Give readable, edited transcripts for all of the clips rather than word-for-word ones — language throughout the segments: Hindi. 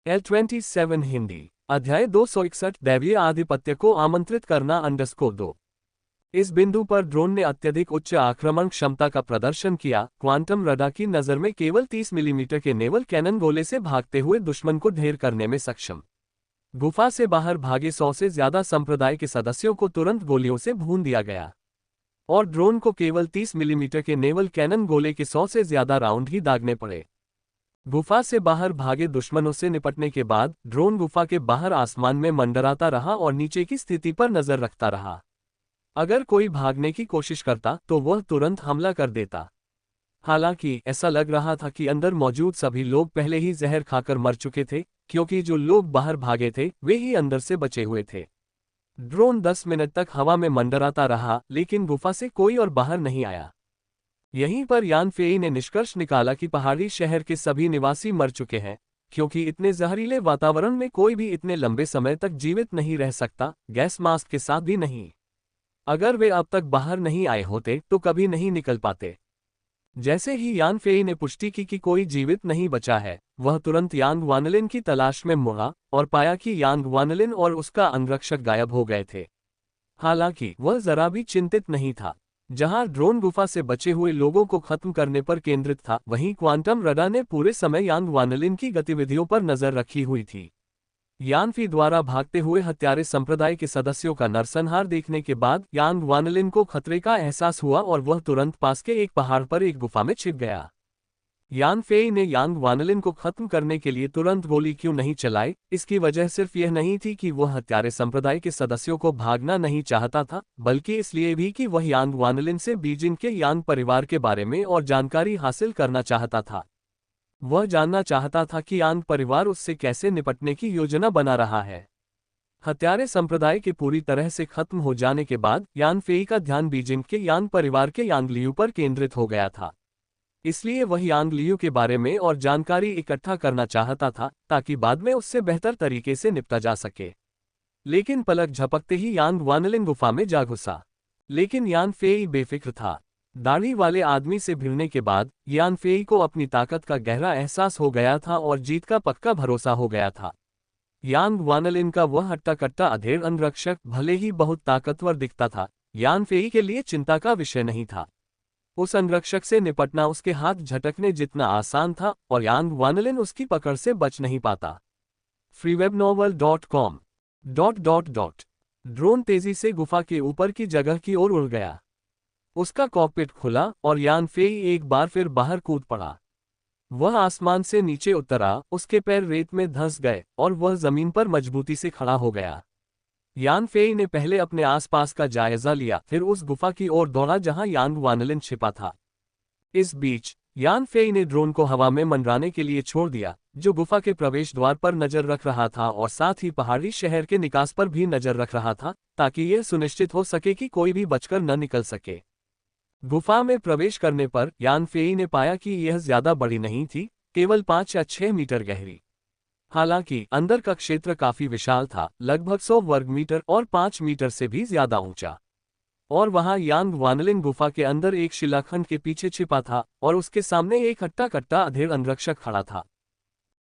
L27 हिंदी अध्याय 261 दैवीय आधिपत्य को आमंत्रित करना _2। इस बिंदु पर ड्रोन ने अत्यधिक उच्च आक्रमण क्षमता का प्रदर्शन किया। क्वांटम रडार की नज़र में केवल 30 मिलीमीटर के नेवल कैनन गोले से भागते हुए दुश्मन को ढेर करने में सक्षम। गुफा से बाहर भागे 100 से ज्यादा संप्रदाय के सदस्यों को तुरंत गोलियों से भून दिया गया और ड्रोन को केवल 30 मिलीमीटर के नेवल कैनन गोले के 100 से ज्यादा राउंड ही दागने पड़े। गुफा से बाहर भागे दुश्मनों से निपटने के बाद ड्रोन गुफा के बाहर आसमान में मंडराता रहा और नीचे की स्थिति पर नजर रखता रहा। अगर कोई भागने की कोशिश करता तो वह तुरंत हमला कर देता। हालांकि ऐसा लग रहा था कि अंदर मौजूद सभी लोग पहले ही जहर खाकर मर चुके थे, क्योंकि जो लोग बाहर भागे थे वे ही अंदर से बचे हुए थे। ड्रोन 10 मिनट तक हवा में मंडराता रहा, लेकिन गुफा से कोई और बाहर नहीं आया। यहीं पर यान फेई ने निष्कर्ष निकाला कि पहाड़ी शहर के सभी निवासी मर चुके हैं, क्योंकि इतने जहरीले वातावरण में कोई भी इतने लंबे समय तक जीवित नहीं रह सकता, गैस मास्क के साथ भी नहीं। अगर वे अब तक बाहर नहीं आए होते तो कभी नहीं निकल पाते। जैसे ही यान फेई ने पुष्टि की कि कोई जीवित नहीं बचा है, वह तुरंत यांग वानलिन की तलाश में मुड़ा और पाया कि यांग वानलिन और उसका अंगरक्षक गायब हो गए थे। हालांकि वह जरा भी चिंतित नहीं था। जहां ड्रोन गुफा से बचे हुए लोगों को खत्म करने पर केंद्रित था, वहीं क्वांटम रडार ने पूरे समय यांग वानलिन की गतिविधियों पर नजर रखी हुई थी। यान फी द्वारा भागते हुए हत्यारे संप्रदाय के सदस्यों का नरसंहार देखने के बाद यांग वानलिन को खतरे का एहसास हुआ और वह तुरंत पास के एक पहाड़ पर एक गुफा में छिप गया। यान फेई ने यांग वानलिन को खत्म करने के लिए तुरंत गोली क्यों नहीं चलाई, इसकी वजह सिर्फ यह नहीं थी कि वह हत्यारे संप्रदाय के सदस्यों को भागना नहीं चाहता था, बल्कि इसलिए भी कि वह यांग वानलिन से बीजिंग के यांग परिवार के बारे में और जानकारी हासिल करना चाहता था। वह जानना चाहता था कि यांग परिवार उससे कैसे निपटने की योजना बना रहा है। हत्यारे संप्रदाय के पूरी तरह से खत्म हो जाने के बाद यान फेई का ध्यान बीजिंग के यांग परिवार के यांग लियू पर केंद्रित हो गया था। इसलिए वह यांग लियू के बारे में और जानकारी इकट्ठा करना चाहता था, ताकि बाद में उससे बेहतर तरीके से निपटा जा सके। लेकिन पलक झपकते ही यांग वानलिन गुफा में जा घुसा। लेकिन यान फेई बेफिक्र था। दाढ़ी वाले आदमी से भिड़ने के बाद यान फेई को अपनी ताकत का गहरा एहसास हो गया था और जीत का पक्का भरोसा हो गया था। यांग वानलिन का वह हट्टा कट्टा अधेड़ अंगरक्षक भले ही बहुत ताकतवर दिखता था, यान फेई के लिए चिंता का विषय नहीं था। उस अंगरक्षक से निपटना उसके हाथ झटकने जितना आसान था और यांग वानलिन उसकी पकड़ से बच नहीं पाता। freewebnovel.com ड्रोन तेजी से गुफा के ऊपर की जगह की ओर उड़ गया। उसका कॉकपिट खुला और यान फेई एक बार फिर बाहर कूद पड़ा। वह आसमान से नीचे उतरा, उसके पैर रेत में धंस गए और वह जमीन पर मजबूती से खड़ा हो गया। यान फेई ने पहले अपने आसपास का जायजा लिया, फिर उस गुफा की ओर दौड़ा जहां यांग वानलिन छिपा था। इस बीच यान फेई ने ड्रोन को हवा में मंडराने के लिए छोड़ दिया, जो गुफा के प्रवेश द्वार पर नजर रख रहा था और साथ ही पहाड़ी शहर के निकास पर भी नजर रख रहा था, ताकि यह सुनिश्चित हो सके कि कोई भी बचकर न निकल सके। गुफा में प्रवेश करने पर यान फेई ने पाया कि यह ज्यादा बड़ी नहीं थी, केवल 5 या 6 मीटर गहरी। हालांकि अंदर का क्षेत्र काफी विशाल था, लगभग 100 वर्ग मीटर और 5 मीटर से भी ज्यादा ऊंचा। और वहां यांग वानलिन गुफा के अंदर एक शिलाखंड के पीछे छिपा था और उसके सामने एक हट्टा कट्टा अधेड़ अंगरक्षक खड़ा था।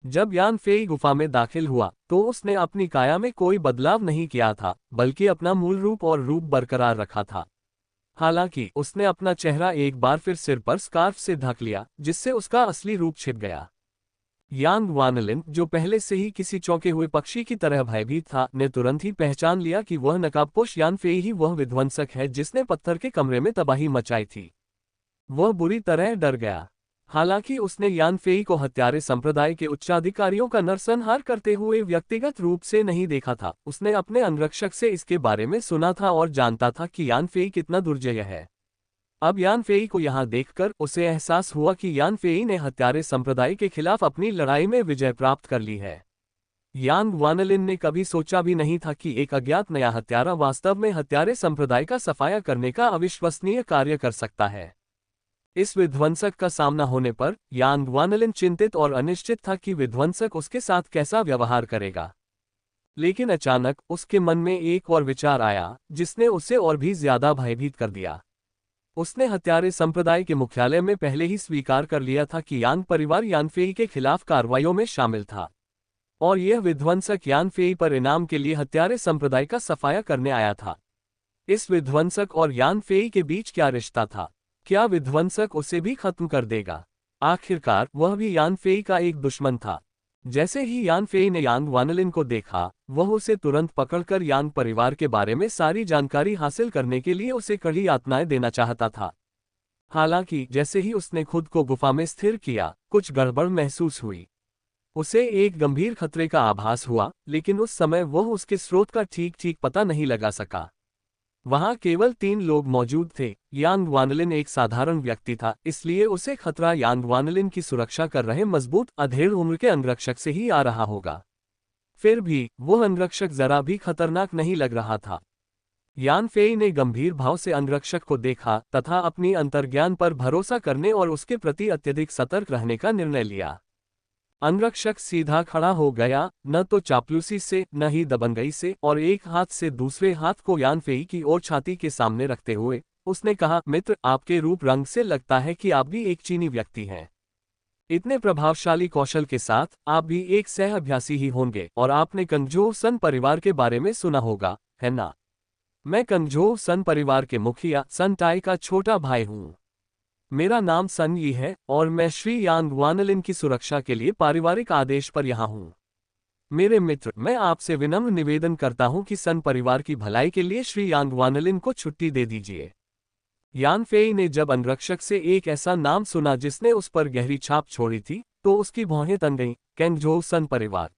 जब यान फेई गुफा में दाखिल हुआ तो उसने अपनी काया में कोई बदलाव नहीं किया था, बल्कि अपना मूल रूप और रूप बरकरार रखा था। हालांकि उसने अपना चेहरा एक बार फिर सिर पर स्कार्फ से ढक लिया, जिससे उसका असली रूप छिप गया। यांग वानलिन, जो पहले से ही किसी चौंके हुए पक्षी की तरह भयभीत था, ने तुरंत ही पहचान लिया कि वह नकाबपोश यान फेई ही वह विध्वंसक है जिसने पत्थर के कमरे में तबाही मचाई थी। वह बुरी तरह डर गया। हालांकि उसने यान फेई को हत्यारे संप्रदाय के उच्चाधिकारियों का नरसंहार करते हुए व्यक्तिगत रूप से नहीं देखा था। उसने अपने अंगरक्षक से इसके बारे में सुना था और जानता था कि यान फेई कितना दुर्जय है। अब यान फेई को यहां देखकर उसे एहसास हुआ कि यान फेई ने हत्यारे संप्रदाय के खिलाफ अपनी लड़ाई में विजय प्राप्त कर ली है। यांग वानलिन ने कभी सोचा भी नहीं था कि एक अज्ञात नया हत्यारा वास्तव में हत्यारे संप्रदाय का सफाया करने का अविश्वसनीय कार्य कर सकता है। इस विध्वंसक का सामना होने पर यांग वानलिन चिंतित और अनिश्चित था कि विध्वंसक उसके साथ कैसा व्यवहार करेगा। लेकिन अचानक उसके मन में एक और विचार आया, जिसने उसे और भी ज्यादा भयभीत कर दिया। उसने हत्यारे संप्रदाय के मुख्यालय में पहले ही स्वीकार कर लिया था कि यांग परिवार यान फेई के खिलाफ कार्रवाइयों में शामिल था। और यह विध्वंसक यान फेई पर इनाम के लिए हत्यारे संप्रदाय का सफाया करने आया था। इस विध्वंसक और यान फेई के बीच क्या रिश्ता था? क्या विध्वंसक उसे भी खत्म कर देगा? आखिरकार वह भी यान फेई का एक दुश्मन था। जैसे ही यान फेई ने यांग वानलिन को देखा, वह उसे तुरंत पकड़कर यांग परिवार के बारे में सारी जानकारी हासिल करने के लिए उसे कड़ी यातनाएं देना चाहता था। हालांकि जैसे ही उसने खुद को गुफा में स्थिर किया, कुछ गड़बड़ महसूस हुई। उसे एक गंभीर खतरे का आभास हुआ, लेकिन उस समय वह उसके स्रोत का ठीक ठीक पता नहीं लगा सका। वहां केवल 3 लोग मौजूद थे। यांग वानलिन एक साधारण व्यक्ति था, इसलिए उसे खतरा यांग वानलिन की सुरक्षा कर रहे मजबूत अधेड़ उम्र के अंगरक्षक से ही आ रहा होगा। फिर भी वह अंगरक्षक जरा भी खतरनाक नहीं लग रहा था। यान फेई ने गंभीर भाव से अंगरक्षक को देखा तथा अपनी अंतर्ज्ञान पर भरोसा करने और उसके प्रति अत्यधिक सतर्क रहने का निर्णय लिया। अंगरक्षक सीधा खड़ा हो गया, न तो चापलूसी से न ही दबंगई से, और एक हाथ से दूसरे हाथ को यान फेई की ओर छाती के सामने रखते हुए उसने कहा, मित्र, आपके रूप रंग से लगता है कि आप भी एक चीनी व्यक्ति हैं। इतने प्रभावशाली कौशल के साथ आप भी एक सह अभ्यासी ही होंगे, और आपने कंगजो सन परिवार के बारे में सुना होगा, है ना? मैं कंगजो सन परिवार के मुखिया सन टाई का छोटा भाई हूँ। मेरा नाम सन यी है और मैं श्री यांग वानलिन की सुरक्षा के लिए पारिवारिक आदेश पर यहाँ हूँ। मेरे मित्र, मैं आपसे विनम्र निवेदन करता हूँ कि सन परिवार की भलाई के लिए श्री यांग वानलिन को छुट्टी दे दीजिए। यान फेई ने जब अंगरक्षक से एक ऐसा नाम सुना जिसने उस पर गहरी छाप छोड़ी थी, तो उसकी भौहें तन गईं। कैंगजो सन परिवार।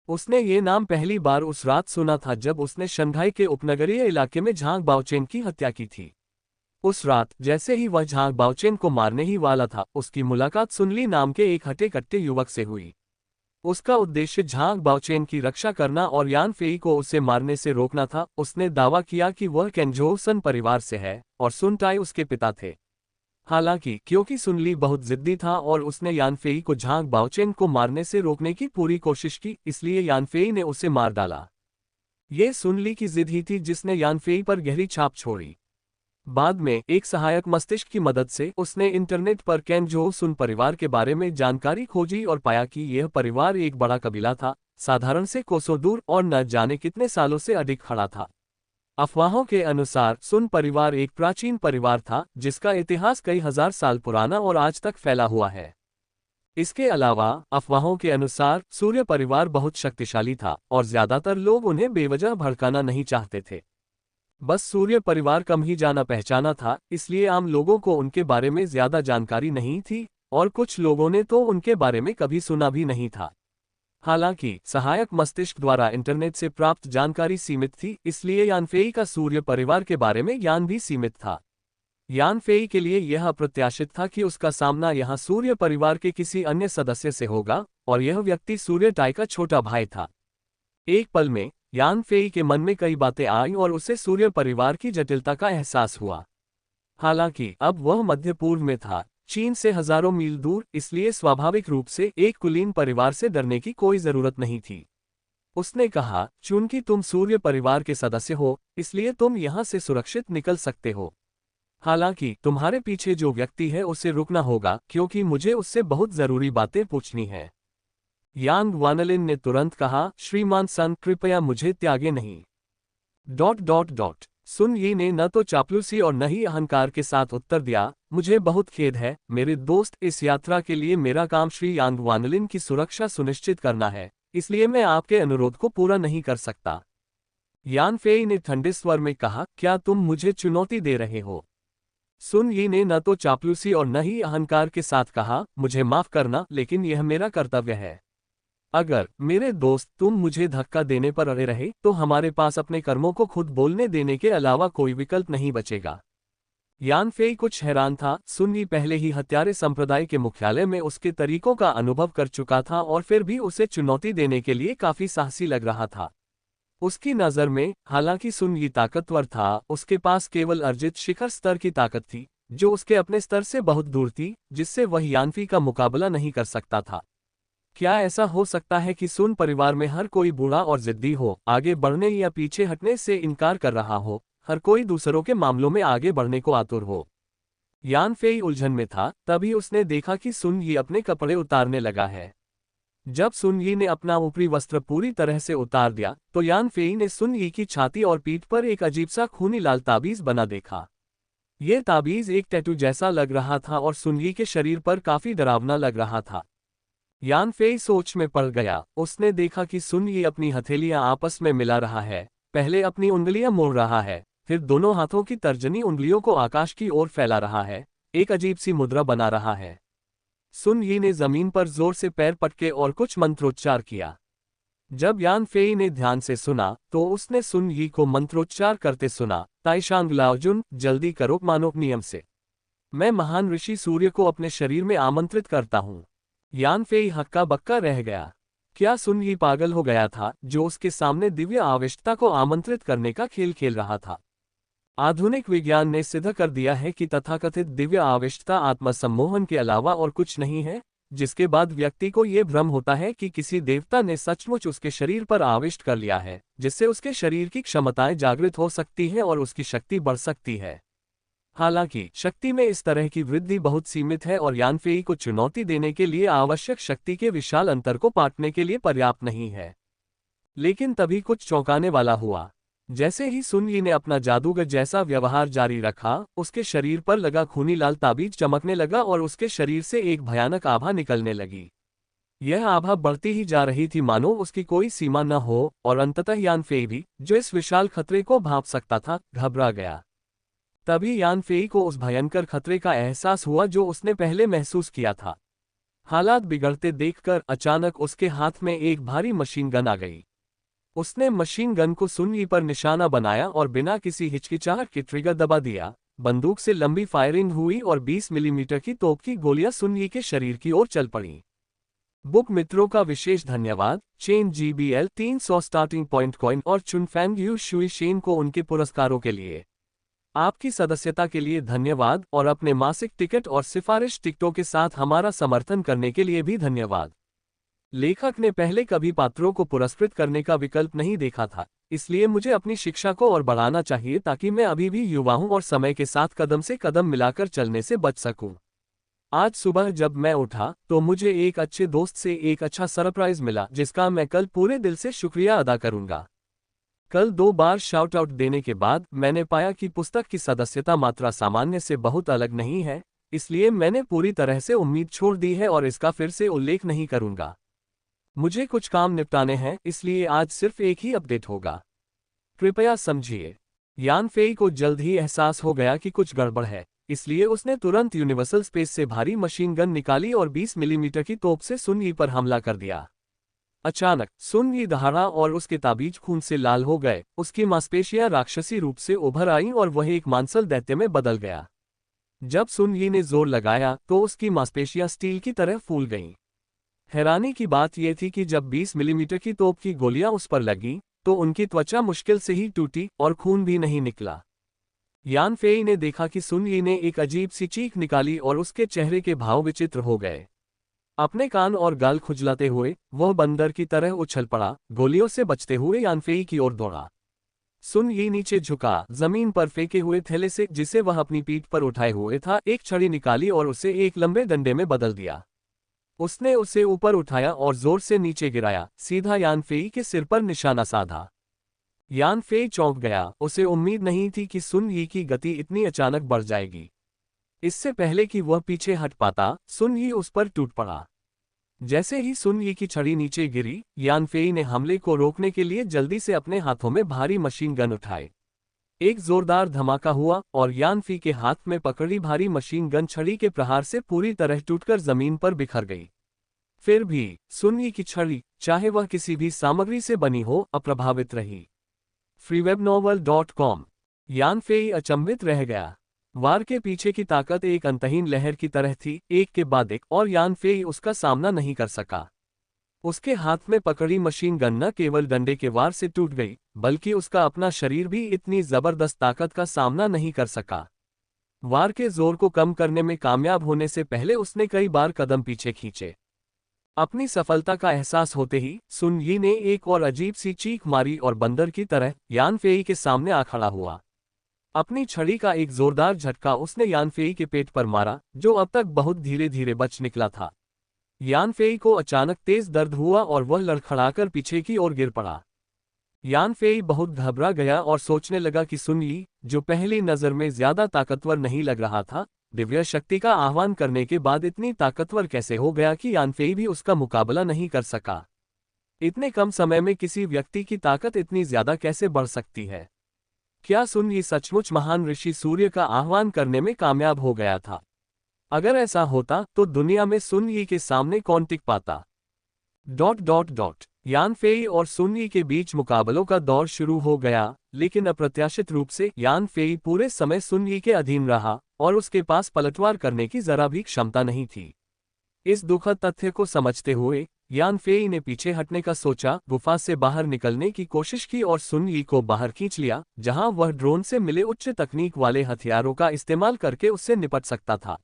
उसने ये नाम पहली बार उस रात सुना था जब उसने शंघाई के उपनगरीय इलाके में झांग बाओचेन की हत्या की थी। उस रात जैसे ही वह झांग बाओचेन को मारने ही वाला था, उसकी मुलाकात सुनली नाम के एक हटे कट्टे युवक से हुई। उसका उद्देश्य झांग बाओचेन की रक्षा करना और यान फेई को उसे मारने से रोकना था। उसने दावा किया कि वह कैंगजो सन परिवार से है और सुन टाई उसके पिता थे। हालांकि क्योंकि सुनली बहुत जिद्दी था और उसने यान फेई को झांग बाओचेन को मारने से रोकने की पूरी कोशिश की, इसलिए यान फेई ने उसे मार डाला। ये सुनली की जिद ही थी जिसने यान फेई पर गहरी छाप छोड़ी। बाद में एक सहायक मस्तिष्क की मदद से उसने इंटरनेट पर कैंगजो सुन परिवार के बारे में जानकारी खोजी और पाया कि यह परिवार एक बड़ा कबीला था, साधारण से कोसों दूर और न जाने कितने सालों से अधिक खड़ा था। अफवाहों के अनुसार सुन परिवार एक प्राचीन परिवार था जिसका इतिहास कई हजार साल पुराना और आज तक फैला हुआ है। इसके अलावा अफवाहों के अनुसार सूर्य परिवार बहुत शक्तिशाली था और ज्यादातर लोग उन्हें बेवजह भड़काना नहीं चाहते थे। बस सूर्य परिवार कम ही जाना पहचाना था, इसलिए आम लोगों को उनके बारे में ज्यादा जानकारी नहीं थी और कुछ लोगों ने तो उनके बारे में कभी सुना भी नहीं था। हालांकि सहायक मस्तिष्क द्वारा इंटरनेट से प्राप्त जानकारी सीमित थी, इसलिए यान फेई का सूर्य परिवार के बारे में ज्ञान भी सीमित था। यान फेई के लिए यह अप्रत्याशित था कि उसका सामना यहाँ सूर्य परिवार के किसी अन्य सदस्य से होगा, और यह व्यक्ति सूर्य टाई का छोटा भाई था। एक पल में यान फेई के मन में कई बातें आईं और उसे सूर्य परिवार की जटिलता का एहसास हुआ। हालांकि अब वह मध्य पूर्व में था, चीन से हजारों मील दूर, इसलिए स्वाभाविक रूप से एक कुलीन परिवार से डरने की कोई जरूरत नहीं थी। उसने कहा, चूंकि तुम सूर्य परिवार के सदस्य हो, इसलिए तुम यहाँ से सुरक्षित निकल सकते हो। हालांकि तुम्हारे पीछे जो व्यक्ति है उसे रुकना होगा, क्योंकि मुझे उससे बहुत जरूरी बातें पूछनी है। यांग वानलिन ने तुरंत कहा, श्रीमान सन, कृपया मुझे त्यागे नहीं। सुन यी ने न तो चापलूसी और न ही अहंकार के साथ उत्तर दिया, मुझे बहुत खेद है मेरे दोस्त, इस यात्रा के लिए मेरा काम श्री यांग वानलिन की सुरक्षा सुनिश्चित करना है, इसलिए मैं आपके अनुरोध को पूरा नहीं कर सकता। यान फेई ने ठंडे स्वर में कहा, क्या तुम मुझे चुनौती दे रहे हो? सुन यी ने न तो चापलूसी और न ही अहंकार के साथ कहा, मुझे माफ करना, लेकिन यह मेरा कर्तव्य है। अगर मेरे दोस्त तुम मुझे धक्का देने पर अड़े रहे तो हमारे पास अपने कर्मों को खुद बोलने देने के अलावा कोई विकल्प नहीं बचेगा। यान फेई कुछ हैरान था। सुन यी पहले ही हत्यारे संप्रदाय के मुख्यालय में उसके तरीकों का अनुभव कर चुका था और फिर भी उसे चुनौती देने के लिए काफी साहसी लग रहा था। उसकी नजर में हालांकि सुन यी ताकतवर था, उसके पास केवल अर्जित शिखर स्तर की ताकत थी जो उसके अपने स्तर से बहुत दूर थी, जिससे वह यानफी का मुकाबला नहीं कर सकता था। क्या ऐसा हो सकता है कि सुन परिवार में हर कोई बूढ़ा और जिद्दी हो, आगे बढ़ने या पीछे हटने से इनकार कर रहा हो, हर कोई दूसरों के मामलों में आगे बढ़ने को आतुर हो? यान फेई उलझन में था, तभी उसने देखा कि सुन यी अपने कपड़े उतारने लगा है। जब सुन यी ने अपना ऊपरी वस्त्र पूरी तरह से उतार दिया तो यान फेई ने सुन यी की छाती और पीठ पर एक अजीब सा खूनी लाल ताबीज बना देखा। यह ताबीज एक टैटू जैसा लग रहा था और सुन यी के शरीर पर काफी डरावना लग रहा था। यान फेई सोच में पड़ गया। उसने देखा कि सुन यी अपनी हथेलियां आपस में मिला रहा है, पहले अपनी उंगलियां मोड़ रहा है, फिर दोनों हाथों की तर्जनी उंगलियों को आकाश की ओर फैला रहा है, एक अजीब सी मुद्रा बना रहा है। सुन यी ने जमीन पर जोर से पैर पटके और कुछ मंत्रोच्चार किया। जब यान फेई ने ध्यान से सुना तो उसने सुन यी को मंत्रोच्चार करते सुना, ताइशांग लाओजुन, जल्दी करो मानो नियम से। मैं महान ऋषि सूर्य को अपने शरीर में आमंत्रित करता हूँ। यान फेई हक्का बक्का रह गया। क्या सुन यी पागल हो गया था जो उसके सामने दिव्य आविष्टता को आमंत्रित करने का खेल खेल रहा था? आधुनिक विज्ञान ने सिद्ध कर दिया है कि तथाकथित दिव्य आविष्टता आत्मसम्मोहन के अलावा और कुछ नहीं है, जिसके बाद व्यक्ति को यह भ्रम होता है कि किसी देवता ने सचमुच उसके शरीर पर आविष्ट कर लिया है, जिससे उसके शरीर की क्षमताएं जागृत हो सकती हैं और उसकी शक्ति बढ़ सकती है। हालांकि शक्ति में इस तरह की वृद्धि बहुत सीमित है और यान फेई को चुनौती देने के लिए आवश्यक शक्ति के विशाल अंतर को पाटने के लिए पर्याप्त नहीं है। लेकिन तभी कुछ चौंकाने वाला हुआ। जैसे ही सुन यी ने अपना जादूगर जैसा व्यवहार जारी रखा, उसके शरीर पर लगा खूनी लाल ताबीज चमकने लगा और उसके शरीर से एक भयानक आभा निकलने लगी। यह आभा बढ़ती ही जा रही थी मानो उसकी कोई सीमा न हो, और अंततः यान फेई भी, जो इस विशाल खतरे को भांप सकता था, घबरा गया। तभी यान फेई को उस भयंकर खतरे का एहसास हुआ जो उसने पहले महसूस किया था। हालात बिगड़ते देखकर अचानक उसके हाथ में एक भारी मशीन गन आ गई। उसने मशीन गन को सुन यी पर निशाना बनाया और बिना किसी हिचकिचाहट के ट्रिगर दबा दिया। बंदूक से लंबी फायरिंग हुई और 20 मिलीमीटर की तोप की गोलियां सुन यी के शरीर की ओर चल पड़ीं। बुक मित्रों का विशेष धन्यवाद, chain GBL 300 starting point coin और चुनफैंग यू शुई शेन को उनके पुरस्कारों के लिए। आपकी सदस्यता के लिए धन्यवाद और अपने मासिक टिकट और सिफारिश टिकटों के साथ हमारा समर्थन करने के लिए भी धन्यवाद। लेखक ने पहले कभी पात्रों को पुरस्कृत करने का विकल्प नहीं देखा था, इसलिए मुझे अपनी शिक्षा को और बढ़ाना चाहिए ताकि मैं अभी भी युवा हूं और समय के साथ कदम से कदम मिलाकर चलने से बच सकूं। आज सुबह जब मैं उठा तो मुझे एक अच्छे दोस्त से एक अच्छा सरप्राइज मिला जिसका मैं कल पूरे दिल से शुक्रिया अदा करूंगा। कल 2 बार शाउट आउट देने के बाद मैंने पाया कि पुस्तक की सदस्यता मात्रा सामान्य से बहुत अलग नहीं है, इसलिए मैंने पूरी तरह से उम्मीद छोड़ दी है और इसका फिर से उल्लेख नहीं करूंगा। मुझे कुछ काम निपटाने हैं, इसलिए आज सिर्फ एक ही अपडेट होगा। कृपया समझिए। यान फेई को जल्द ही एहसास हो गया कि कुछ गड़बड़ है, इसलिए उसने तुरंत यूनिवर्सल स्पेस से भारी मशीन गन निकाली और 20 मिलीमीटर की तोप से सुन यी पर हमला कर दिया। अचानक सुन यी दहाड़ा और उसके ताबीज खून से लाल हो गए, उसकी मांसपेशियां राक्षसी रूप से उभर आईं और वह एक मांसल दैत्य में बदल गया। जब सुन यी ने जोर लगाया तो उसकी मांसपेशियां स्टील की तरह फूल गईं। हैरानी की बात यह थी कि जब 20 मिलीमीटर की तोप की गोलियां उस पर लगीं, तो उनकी त्वचा मुश्किल से ही टूटी और खून भी नहीं निकला। यान फेई ने देखा कि सुन यी ने एक अजीब सी चीख निकाली और उसके चेहरे के भाव विचित्र हो गए। अपने कान और गाल खुजलाते हुए वह बंदर की तरह उछल पड़ा, गोलियों से बचते हुए यान फेई की ओर दौड़ा। सुन यी नीचे झुका, जमीन पर फेंके हुए थैले से जिसे वह अपनी पीठ पर उठाए हुए था एक छड़ी निकाली और उसे एक लंबे डंडे में बदल दिया। उसने उसे ऊपर उठाया और जोर से नीचे गिराया, सीधा यान फेई के सिर पर निशाना साधा। यान फेई चौंक गया, उसे उम्मीद नहीं थी कि सुन यी की गति इतनी अचानक बढ़ जाएगी। इससे पहले कि वह पीछे हट पाता, सुन यी उस पर टूट पड़ा। जैसे ही सुन यी की छड़ी नीचे गिरी, यान फेई ने हमले को रोकने के लिए जल्दी से अपने हाथों में भारी मशीन गन उठाए। एक जोरदार धमाका हुआ और यान फेई के हाथ में पकड़ी भारी मशीन गन छड़ी के प्रहार से पूरी तरह टूटकर जमीन पर बिखर गई। फिर भी सुन यी की छड़ी, चाहे वह किसी भी सामग्री से बनी हो, अप्रभावित रही। freewebnovel.com। यान फेई अचंभित रह गया। वार के पीछे की ताकत एक अंतहीन लहर की तरह थी, एक के बाद एक, और यान फेई उसका सामना नहीं कर सका। उसके हाथ में पकड़ी मशीन गन न केवल डंडे के वार से टूट गई, बल्कि उसका अपना शरीर भी इतनी जबरदस्त ताकत का सामना नहीं कर सका। वार के जोर को कम करने में कामयाब होने से पहले उसने कई बार कदम पीछे खींचे। अपनी सफलता का एहसास होते ही सुन यी ने एक और अजीब सी चीख मारी और बंदर की तरह यान फेई के सामने आ खड़ा हुआ। अपनी छड़ी का एक जोरदार झटका उसने यान फेई के पेट पर मारा, जो अब तक बहुत धीरे धीरे बच निकला था। यान फेई को अचानक तेज दर्द हुआ और वह लड़खड़ाकर पीछे की ओर गिर पड़ा। यान फेई बहुत घबरा गया और सोचने लगा कि सुन यी, जो पहली नजर में ज्यादा ताकतवर नहीं लग रहा था, दिव्य शक्ति का आह्वान करने के बाद इतनी ताकतवर कैसे हो गया कि यान फेई भी उसका मुकाबला नहीं कर सका। इतने कम समय में किसी व्यक्ति की ताकत इतनी ज्यादा कैसे बढ़ सकती है? क्या सुन यी सचमुच महान ऋषि सूर्य का आह्वान करने में कामयाब हो गया था? अगर ऐसा होता तो दुनिया में सुन यी के सामने कौन टिक पाता? यान फेई और सुन यी के बीच मुकाबलों का दौर शुरू हो गया, लेकिन अप्रत्याशित रूप से यान फेई पूरे समय सुन यी के अधीन रहा और उसके पास पलटवार करने की जरा भी क्षमता नहीं थी। इस दुखद तथ्य को समझते हुए यान फेई ने पीछे हटने का सोचा, गुफा से बाहर निकलने की कोशिश की और सुन यी को बाहर खींच लिया, जहां वह ड्रोन से मिले उच्च तकनीक वाले हथियारों का इस्तेमाल करके उससे निपट सकता था।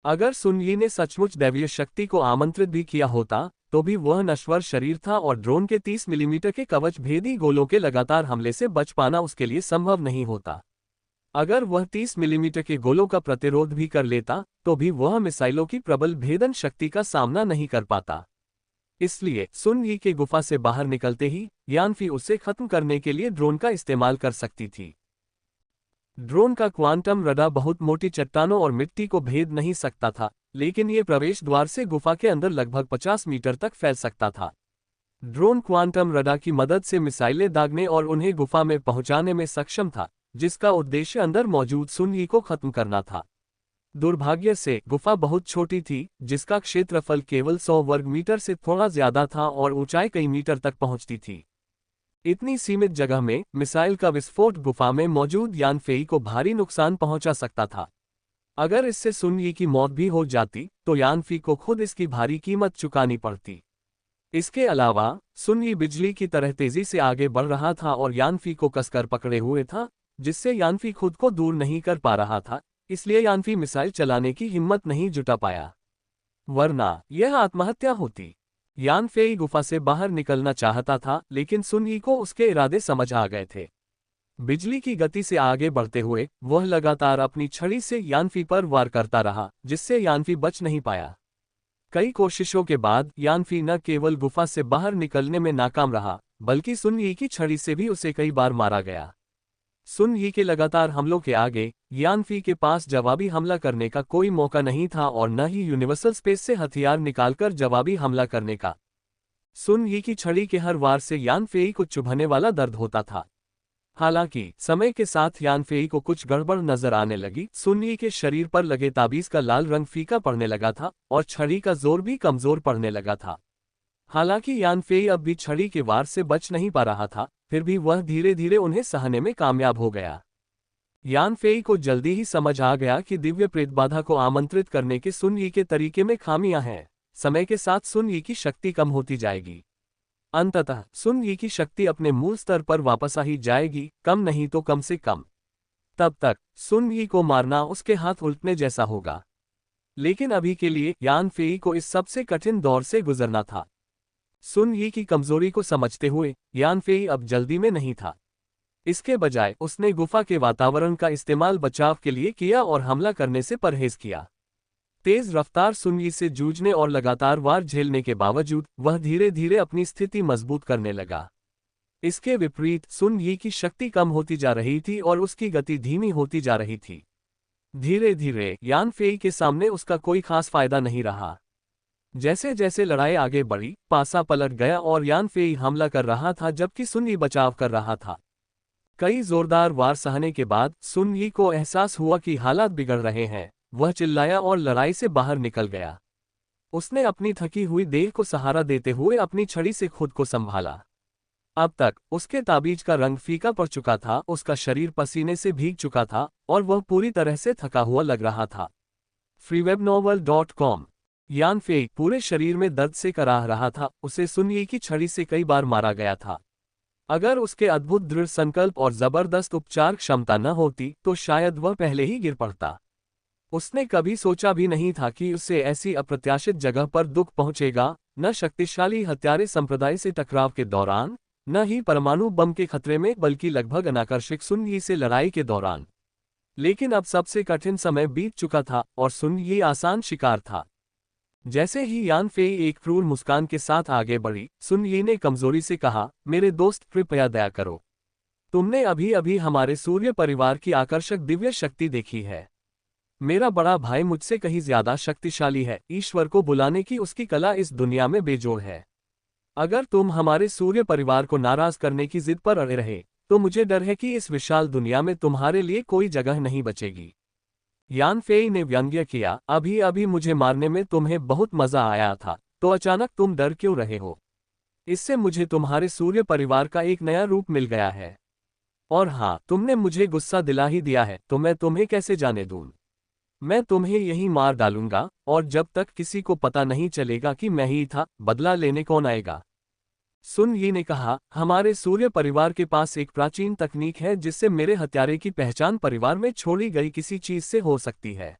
अगर सुन यी ने सचमुच दैवीय शक्ति को आमंत्रित भी किया होता, तो भी वह नश्वर शरीर था और ड्रोन के 30 मिलीमीटर के कवच भेदी गोलों के लगातार हमले से बच पाना उसके लिए संभव नहीं होता। अगर वह 30 मिलीमीटर के गोलों का प्रतिरोध भी कर लेता, तो भी वह मिसाइलों की प्रबल भेदन शक्ति का सामना नहीं कर पाता। इसलिए सुन यी के गुफा से बाहर निकलते ही यान फेई उसे खत्म करने के लिए ड्रोन का इस्तेमाल कर सकती थी। ड्रोन का क्वांटम रडार बहुत मोटी चट्टानों और मिट्टी को भेद नहीं सकता था, लेकिन ये प्रवेश द्वार से गुफा के अंदर लगभग 50 मीटर तक फैल सकता था। ड्रोन क्वांटम रडार की मदद से मिसाइलें दागने और उन्हें गुफा में पहुंचाने में सक्षम था, जिसका उद्देश्य अंदर मौजूद सुन यी को खत्म करना था। दुर्भाग्य से गुफा बहुत छोटी थी, जिसका क्षेत्रफल केवल 100 वर्ग मीटर से थोड़ा ज्यादा था और ऊंचाई कई मीटर तक पहुंचती थी। इतनी सीमित जगह में मिसाइल का विस्फोट गुफा में मौजूद यान फेई को भारी नुकसान पहुंचा सकता था। अगर इससे सुन यी की मौत भी हो जाती, तो यान फेई को खुद इसकी भारी कीमत चुकानी पड़ती। इसके अलावा सुन यी बिजली की तरह तेजी से आगे बढ़ रहा था और यान फेई को कसकर पकड़े हुए था, जिससे यान फेई खुद को दूर नहीं कर पा रहा था, इसलिए यान फेई मिसाइल चलाने की हिम्मत नहीं जुटा पाया, वरना यह आत्महत्या होती। यान फेई गुफा से बाहर निकलना चाहता था, लेकिन सुन यी को उसके इरादे समझ आ गए थे। बिजली की गति से आगे बढ़ते हुए वह लगातार अपनी छड़ी से यान फेई पर वार करता रहा, जिससे यान फेई बच नहीं पाया। कई कोशिशों के बाद यान फेई न केवल गुफा से बाहर निकलने में नाकाम रहा, बल्कि सुन यी की छड़ी से भी उसे कई बार मारा गया। सुन यी के लगातार हमलों के आगे यान फेई के पास जवाबी हमला करने का कोई मौका नहीं था और न ही यूनिवर्सल स्पेस से हथियार निकालकर जवाबी हमला करने का। सुन यी की छड़ी के हर वार से यान फेई को चुभने वाला दर्द होता था। हालांकि समय के साथ यान फेई को कुछ गड़बड़ नजर आने लगी। सुन यी के शरीर पर लगे ताबीज का लाल रंग फीका पड़ने लगा था और छड़ी का जोर भी कमजोर पड़ने लगा था। हालांकि यान फेई अब भी छड़ी के वार से बच नहीं पा रहा था, फिर भी वह धीरे धीरे उन्हें सहने में कामयाब हो गया। यान फेई को जल्दी ही समझ आ गया कि दिव्य प्रेत बाधा को आमंत्रित करने के सुन यी के तरीके में खामियां हैं। समय के साथ सुन यी की शक्ति कम होती जाएगी। अंततः सुन यी की शक्ति अपने मूल स्तर पर वापस आ ही जाएगी, कम नहीं तो कम से कम। तब तक सुन यी को मारना उसके हाथ उल्टने जैसा होगा। लेकिन अभी के लिए यान फेई को इस सबसे कठिन दौर से गुजरना था। सुन यी की कमजोरी को समझते हुए यान फेई अब जल्दी में नहीं था। इसके बजाय उसने गुफा के वातावरण का इस्तेमाल बचाव के लिए किया और हमला करने से परहेज किया। तेज रफ्तार सुन यी से जूझने और लगातार वार झेलने के बावजूद वह धीरे धीरे अपनी स्थिति मजबूत करने लगा। इसके विपरीत सुन यी की शक्ति कम होती जा रही थी और उसकी गति धीमी होती जा रही थी। धीरे धीरे यान फेई के सामने उसका कोई खास फायदा नहीं रहा। जैसे जैसे लड़ाई आगे बढ़ी, पासा पलट गया और यान फेई हमला कर रहा था जबकि सुन यी बचाव कर रहा था। कई जोरदार वार सहने के बाद सुन यी को एहसास हुआ कि हालात बिगड़ रहे हैं। वह चिल्लाया और लड़ाई से बाहर निकल गया। उसने अपनी थकी हुई देह को सहारा देते हुए अपनी छड़ी से खुद को संभाला। अब तक उसके ताबीज का रंग फीका पड़ चुका था, उसका शरीर पसीने से भीग चुका था और वह पूरी तरह से थका हुआ लग रहा था। freewebnovel.com। यान फेई पूरे शरीर में दर्द से कराह रहा था। उसे सुन यी की छड़ी से कई बार मारा गया था। अगर उसके अद्भुत दृढ़ संकल्प और जबरदस्त उपचार क्षमता न होती तो शायद वह पहले ही गिर पड़ता। उसने कभी सोचा भी नहीं था कि उसे ऐसी अप्रत्याशित जगह पर दुख पहुंचेगा, न शक्तिशाली हत्यारे संप्रदाय से टकराव के दौरान, न ही परमाणु बम के खतरे में, बल्कि लगभग अनाकर्षक सुन यी से लड़ाई के दौरान। लेकिन अब सबसे कठिन समय बीत चुका था और सुन यी आसान शिकार था। जैसे ही यान फेई एक क्रूर मुस्कान के साथ आगे बढ़ी, सुन यी ने कमजोरी से कहा, मेरे दोस्त कृपया दया करो। तुमने अभी अभी हमारे सूर्य परिवार की आकर्षक दिव्य शक्ति देखी है। मेरा बड़ा भाई मुझसे कहीं ज्यादा शक्तिशाली है, ईश्वर को बुलाने की उसकी कला इस दुनिया में बेजोड़ है। अगर तुम हमारे सूर्य परिवार को नाराज करने की जिद पर अड़े रहे, तो मुझे डर है कि इस विशाल दुनिया में तुम्हारे लिए कोई जगह नहीं बचेगी। यान फेई ने व्यंग्य किया, अभी अभी मुझे मारने में तुम्हें बहुत मजा आया था, तो अचानक तुम डर क्यों रहे हो? इससे मुझे तुम्हारे सूर्य परिवार का एक नया रूप मिल गया है। और हाँ, तुमने मुझे गुस्सा दिला ही दिया है, तो मैं तुम्हें कैसे जाने दूं? मैं तुम्हें यहीं मार डालूंगा, और जब तक किसी को पता नहीं चलेगा कि मैं ही था, बदला लेने कौन आएगा? सुन यी ने कहा, हमारे सूर्य परिवार के पास एक प्राचीन तकनीक है जिससे मेरे हत्यारे की पहचान परिवार में छोड़ी गई किसी चीज से हो सकती है।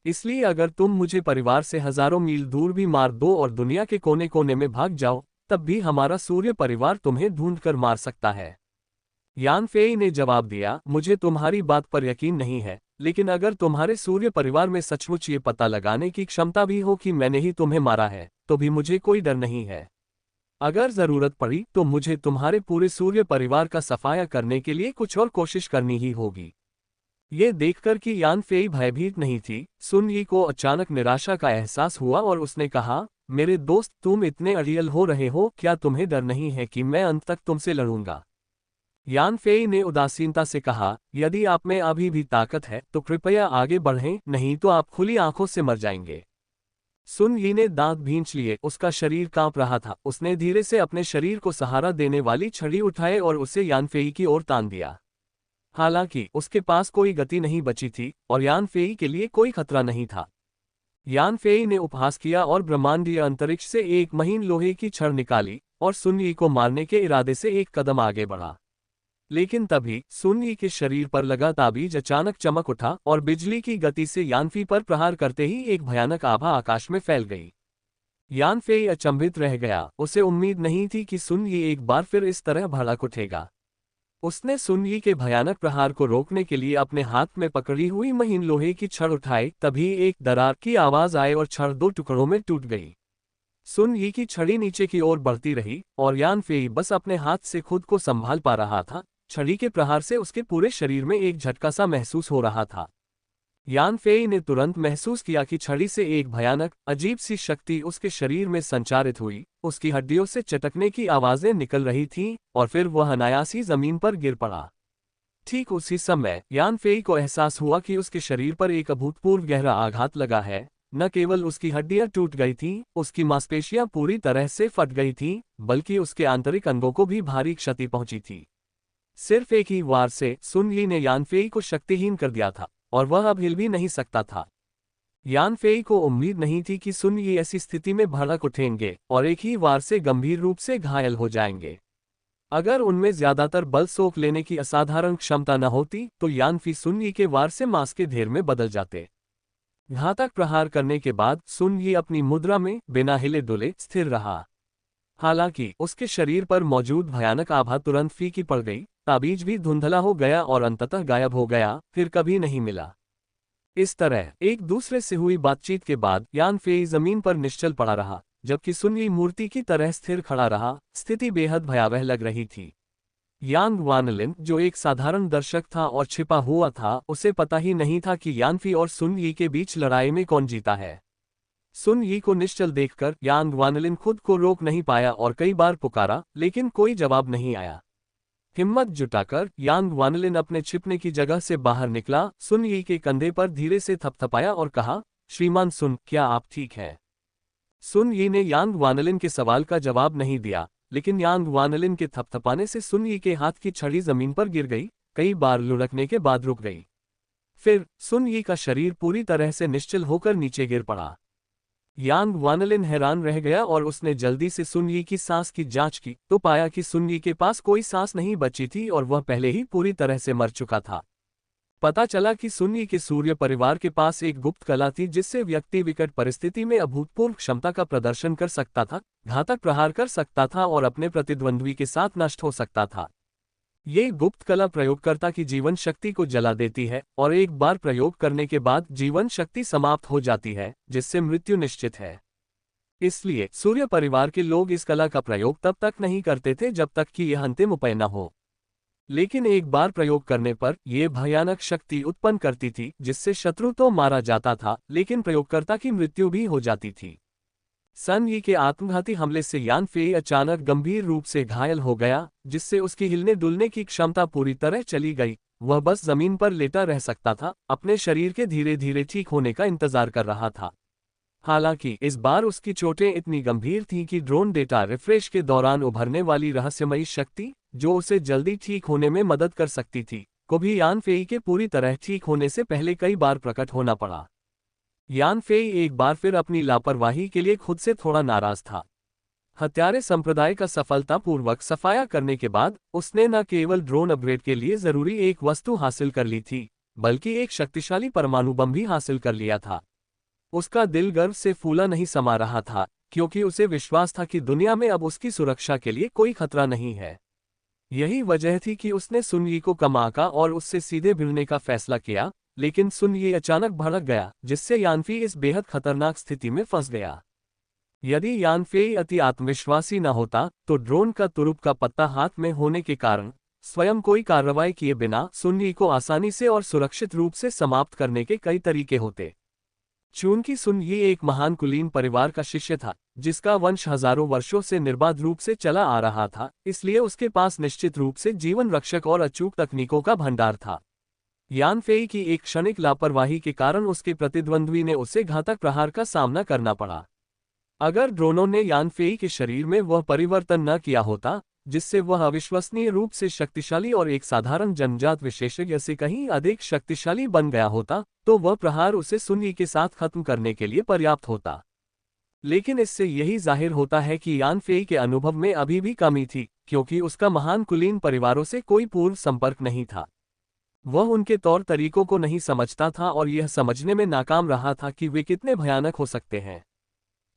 इसलिए अगर तुम मुझे परिवार से हजारों मील दूर भी मार दो और दुनिया के कोने कोने में भाग जाओ, तब भी हमारा सूर्य परिवार तुम्हें ढूंढकर मार सकता है। यान फेई ने जवाब दिया, मुझे तुम्हारी बात पर यकीन नहीं है, लेकिन अगर तुम्हारे सूर्य परिवार में सचमुच ये पता लगाने की क्षमता भी हो कि मैंने ही तुम्हें मारा है, तो भी मुझे कोई डर नहीं है। अगर जरूरत पड़ी तो मुझे तुम्हारे पूरे सूर्य परिवार का सफाया करने के लिए कुछ और कोशिश करनी ही होगी। ये देखकर कि यान फेई भयभीत नहीं थी, सुन यी को अचानक निराशा का एहसास हुआ और उसने कहा, मेरे दोस्त तुम इतने अड़ियल हो रहे हो, क्या तुम्हें डर नहीं है कि मैं अंत तक तुमसे लड़ूंगा? यान फेई ने उदासीनता से कहा, यदि आप में अभी भी ताकत है तो कृपया आगे बढ़ें, नहीं तो आप खुली आंखों से मर जाएंगे। सुन यी ने दांत भींच लिए, उसका शरीर कांप रहा था। उसने धीरे से अपने शरीर को सहारा देने वाली छड़ी उठाए और उसे यान फेई की ओर तान दिया। हालांकि उसके पास कोई गति नहीं बची थी और यान फेई के लिए कोई खतरा नहीं था। यान फेई ने उपहास किया और ब्रह्मांडीय अंतरिक्ष से एक महीन लोहे की छड़ निकाली और सुन यी को मारने के इरादे से एक कदम आगे बढ़ा। लेकिन तभी सुन यी के शरीर पर लगा ताबीज अचानक चमक उठा और बिजली की गति से यानफी पर प्रहार करते ही एक भयानक आभा आकाश में फैल गई। यान फेई अचंभित रह गया, उसे उम्मीद नहीं थी कि सुन यी एक बार फिर इस तरह भड़क उठेगा। उसने सुन यी के भयानक प्रहार को रोकने के लिए अपने हाथ में पकड़ी हुई महीन लोहे की छड़ उठाई, तभी एक दरार की आवाज आई और छड़ दो टुकड़ों में टूट गई। सुन यी की छड़ी नीचे की ओर बढ़ती रही और यान फेई बस अपने हाथ से खुद को संभाल पा रहा था। छड़ी के प्रहार से उसके पूरे शरीर में एक झटका सा महसूस हो रहा था। यान फेई ने तुरंत महसूस किया कि छड़ी से एक भयानक अजीब सी शक्ति उसके शरीर में संचारित हुई। उसकी हड्डियों से चटकने की आवाजें निकल रही थीं और फिर वह अनायासी जमीन पर गिर पड़ा। ठीक उसी समय यान फेई को एहसास हुआ कि उसके शरीर पर एक अभूतपूर्व गहरा आघात लगा है। न केवल उसकी हड्डियां टूट गई थीं, उसकी मांसपेशियां पूरी तरह से फट गई थीं, बल्कि उसके आंतरिक अंगों को भी भारी क्षति पहुंची थी। सिर्फ एक ही वार से सुन यी ने यान फेई को शक्तिहीन कर दिया था और वह अब हिल भी नहीं सकता था। यान फेई को उम्मीद नहीं थी कि सुन यी ऐसी स्थिति में भड़क उठेंगे और एक ही वार से गंभीर रूप से घायल हो जाएंगे। अगर उनमें ज्यादातर बल सोख लेने की असाधारण क्षमता न होती तो यान फी सुन यी के वार से मांस के ढेर में बदल जाते। घातक प्रहार करने के बाद सुन यी अपनी मुद्रा में बिना हिले डुले स्थिर रहा। हालांकि उसके शरीर पर मौजूद भयानक आभा तुरंत फीकी पड़ गई, ताबीज भी धुंधला हो गया और अंततः गायब हो गया, फिर कभी नहीं मिला। इस तरह एक दूसरे से हुई बातचीत के बाद यान फेई जमीन पर निश्चल पड़ा रहा, जबकि सुन यी मूर्ति की तरह स्थिर खड़ा रहा। स्थिति बेहद भयावह लग रही थी। यांग वानलिन, जो एक साधारण दर्शक था और छिपा हुआ था, उसे पता ही नहीं था कि यानफी और सुन यी के बीच लड़ाई में कौन जीता है। सुन यी को निश्चल देखकर यांग वानलिन खुद को रोक नहीं पाया और कई बार पुकारा, लेकिन कोई जवाब नहीं आया। हिम्मत जुटाकर यांग वानलिन अपने छिपने की जगह से बाहर निकला, सुन यी के कंधे पर धीरे से थपथपाया और कहा, श्रीमान सुन, क्या आप ठीक हैं? सुन यी ने यांग वानलिन के सवाल का जवाब नहीं दिया, लेकिन यांग वानलिन के थपथपाने से सुन यी के हाथ की छड़ी जमीन पर गिर गई, कई बार लुढ़कने के बाद रुक गई। फिर सुन यी का शरीर पूरी तरह से निश्चल होकर नीचे गिर पड़ा। यांग वानलिन हैरान रह गया और उसने जल्दी से सुन यी की सांस की जांच की तो पाया कि सुन यी के पास कोई सांस नहीं बची थी और वह पहले ही पूरी तरह से मर चुका था। पता चला कि सुन यी के सूर्य परिवार के पास एक गुप्त कला थी जिससे व्यक्ति विकट परिस्थिति में अभूतपूर्व क्षमता का प्रदर्शन कर सकता था, घातक प्रहार कर सकता था और अपने प्रतिद्वंद्वी के साथ नष्ट हो सकता था। ये गुप्त कला प्रयोगकर्ता की जीवन शक्ति को जला देती है और एक बार प्रयोग करने के बाद जीवन शक्ति समाप्त हो जाती है, जिससे मृत्यु निश्चित है। इसलिए सूर्य परिवार के लोग इस कला का प्रयोग तब तक नहीं करते थे जब तक कि यह अंतिम उपाय न हो। लेकिन एक बार प्रयोग करने पर यह भयानक शक्ति उत्पन्न करती थी जिससे शत्रु तो मारा जाता था लेकिन प्रयोगकर्ता की मृत्यु भी हो जाती थी। सन यी के आत्मघाती हमले से यान फेई अचानक गंभीर रूप से घायल हो गया, जिससे उसकी हिलने डुलने की क्षमता पूरी तरह चली गई। वह बस जमीन पर लेटा रह सकता था, अपने शरीर के धीरे धीरे ठीक होने का इंतजार कर रहा था। हालांकि इस बार उसकी चोटें इतनी गंभीर थीं कि ड्रोन डेटा रिफ्रेश के दौरान उभरने वाली रहस्यमयी शक्ति, जो उसे जल्दी ठीक होने में मदद कर सकती थी, को भी यान फेई के पूरी तरह ठीक होने से पहले कई बार प्रकट होना पड़ा। यान फेई एक बार फिर अपनी लापरवाही के लिए खुद से थोड़ा नाराज था। हत्यारे संप्रदाय का सफलतापूर्वक सफाया करने के बाद उसने न केवल ड्रोन अपग्रेड के लिए जरूरी एक वस्तु हासिल कर ली थी, बल्कि एक शक्तिशाली परमाणु बम भी हासिल कर लिया था। उसका दिल गर्व से फूला नहीं समा रहा था, क्योंकि उसे विश्वास था कि दुनिया में अब उसकी सुरक्षा के लिए कोई खतरा नहीं है। यही वजह थी कि उसने सुन यी को कम आंका और उससे सीधे भिड़ने का फैसला किया, लेकिन सुन यी अचानक भड़क गया, जिससे यानफी इस बेहद खतरनाक स्थिति में फंस गया। यदि यानफेई अति आत्मविश्वासी न होता, तो ड्रोन का तुरुप का पत्ता हाथ में होने के कारण स्वयं कोई कार्रवाई किए बिना सुन यी को आसानी से और सुरक्षित रूप से समाप्त करने के कई तरीके होते। चूंकि सुन यी एक महान कुलीन परिवार का शिष्य था, जिसका वंश हजारों वर्षों से निर्बाध रूप से चला आ रहा था, इसलिए उसके पास निश्चित रूप से जीवन रक्षक और अचूक तकनीकों का भंडार था। यान फेई की एक क्षणिक लापरवाही के कारण उसके प्रतिद्वंद्वी ने उसे घातक प्रहार का सामना करना पड़ा। अगर ड्रोनों ने यान फेई के शरीर में वह परिवर्तन न किया होता, जिससे वह अविश्वसनीय रूप से शक्तिशाली और एक साधारण जन्मजात विशेषज्ञ से कहीं अधिक शक्तिशाली बन गया होता, तो वह प्रहार उसे सुन यी के साथ खत्म करने के लिए पर्याप्त होता। लेकिन इससे यही जाहिर होता है कि यान फेई के अनुभव में अभी भी कमी थी, क्योंकि उसका महान कुलीन परिवारों से कोई पूर्व संपर्क नहीं था। वह उनके तौर तरीकों को नहीं समझता था और यह समझने में नाकाम रहा था कि वे कितने भयानक हो सकते हैं।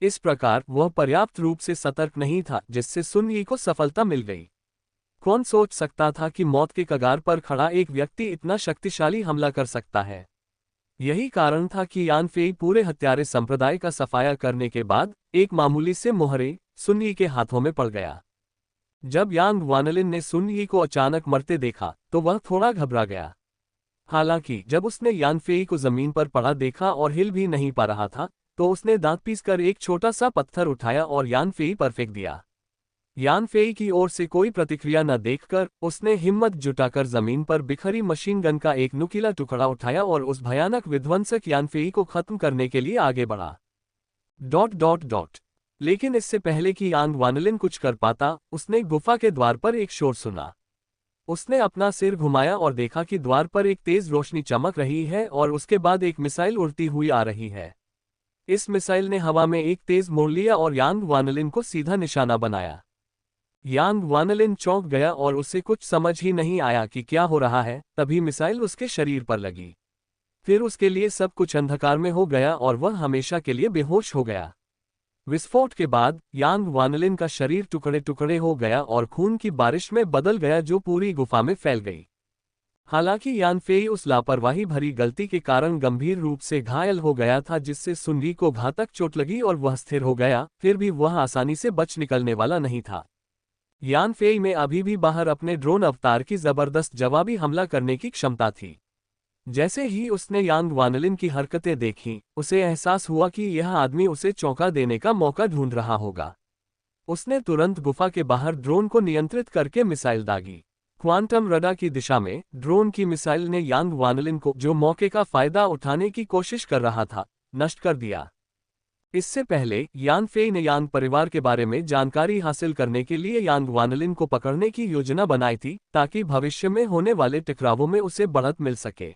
इस प्रकार वह पर्याप्त रूप से सतर्क नहीं था, जिससे सुन यी को सफलता मिल गई। कौन सोच सकता था कि मौत के कगार पर खड़ा एक व्यक्ति इतना शक्तिशाली हमला कर सकता है। यही कारण था कि यान फेई पूरे हत्यारे संप्रदाय का सफाया करने के बाद एक मामूली से मोहरे सुन यी के हाथों में पड़ गया। जब यांग वानलिन ने सुन यी को अचानक मरते देखा, तो वह थोड़ा घबरा गया। हालांकि जब उसने यान फेई को जमीन पर पड़ा देखा और हिल भी नहीं पा रहा था, तो उसने दांत पीसकर एक छोटा सा पत्थर उठाया और यान फेई पर फेंक दिया। यान फेई की ओर से कोई प्रतिक्रिया न देखकर उसने हिम्मत जुटाकर जमीन पर बिखरी मशीन गन का एक नुकीला टुकड़ा उठाया और उस भयानक विध्वंसक यान फेई को खत्म करने के लिए आगे बढ़ा। लेकिन इससे पहले कि यांग वानलिन कुछ कर पाता, उसने गुफा के द्वार पर एक शोर सुना। उसने अपना सिर घुमाया और देखा कि द्वार पर एक तेज रोशनी चमक रही है और उसके बाद एक मिसाइल उड़ती हुई आ रही है। इस मिसाइल ने हवा में एक तेज मोड़ लिया और यांग वानलिन को सीधा निशाना बनाया। यांग वानलिन चौंक गया और उसे कुछ समझ ही नहीं आया कि क्या हो रहा है। तभी मिसाइल उसके शरीर पर लगी। फिर उसके लिए सब कुछ अंधकार में हो गया और वह हमेशा के लिए बेहोश हो गया। विस्फोट के बाद यांग वानलिन का शरीर टुकड़े टुकड़े हो गया और खून की बारिश में बदल गया, जो पूरी गुफा में फैल गई। हालांकि यान फेई उस लापरवाही भरी गलती के कारण गंभीर रूप से घायल हो गया था, जिससे सुन यी को घातक चोट लगी और वह स्थिर हो गया, फिर भी वह आसानी से बच निकलने वाला नहीं था। यान फेई में अभी भी बाहर अपने ड्रोन अवतार की जबरदस्त जवाबी हमला करने की क्षमता थी। जैसे ही उसने यांग वानलिन की हरकतें देखीं, उसे एहसास हुआ कि यह आदमी उसे चौंका देने का मौका ढूंढ रहा होगा। उसने तुरंत गुफा के बाहर ड्रोन को नियंत्रित करके मिसाइल दागी। क्वांटम रडार की दिशा में ड्रोन की मिसाइल ने यांग वानलिन को, जो मौके का फायदा उठाने की कोशिश कर रहा था, नष्ट कर दिया। इससे पहले यान फेई ने यांग परिवार के बारे में जानकारी हासिल करने के लिए यांग वानलिन को पकड़ने की योजना बनाई थी, ताकि भविष्य में होने वाले टकरावों में उसे बढ़त मिल सके।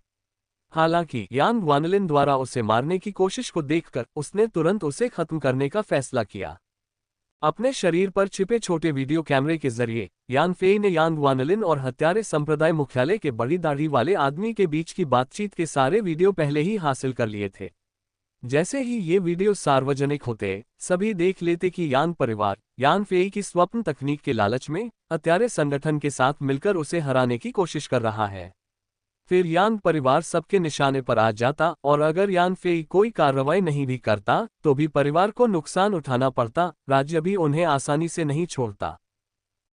हालांकि यांग वानलिन द्वारा उसे मारने की कोशिश को देखकर उसने तुरंत उसे खत्म करने का फैसला किया। अपने शरीर पर छिपे छोटे वीडियो कैमरे के जरिए यान फेई ने यांग वानलिन और हत्यारे संप्रदाय मुख्यालय के बड़ी दाढ़ी वाले आदमी के बीच की बातचीत के सारे वीडियो पहले ही हासिल कर लिए थे। जैसे ही ये वीडियो सार्वजनिक होते, सभी देख लेते कि यांग परिवार यान फेई की स्वप्न तकनीक के लालच में हत्यारे संगठन के साथ मिलकर उसे हराने की कोशिश कर रहा है। फिर यांग परिवार सबके निशाने पर आ जाता और अगर यान फेई कोई कार्रवाई नहीं भी करता तो भी परिवार को नुकसान उठाना पड़ता, राज्य भी उन्हें आसानी से नहीं छोड़ता।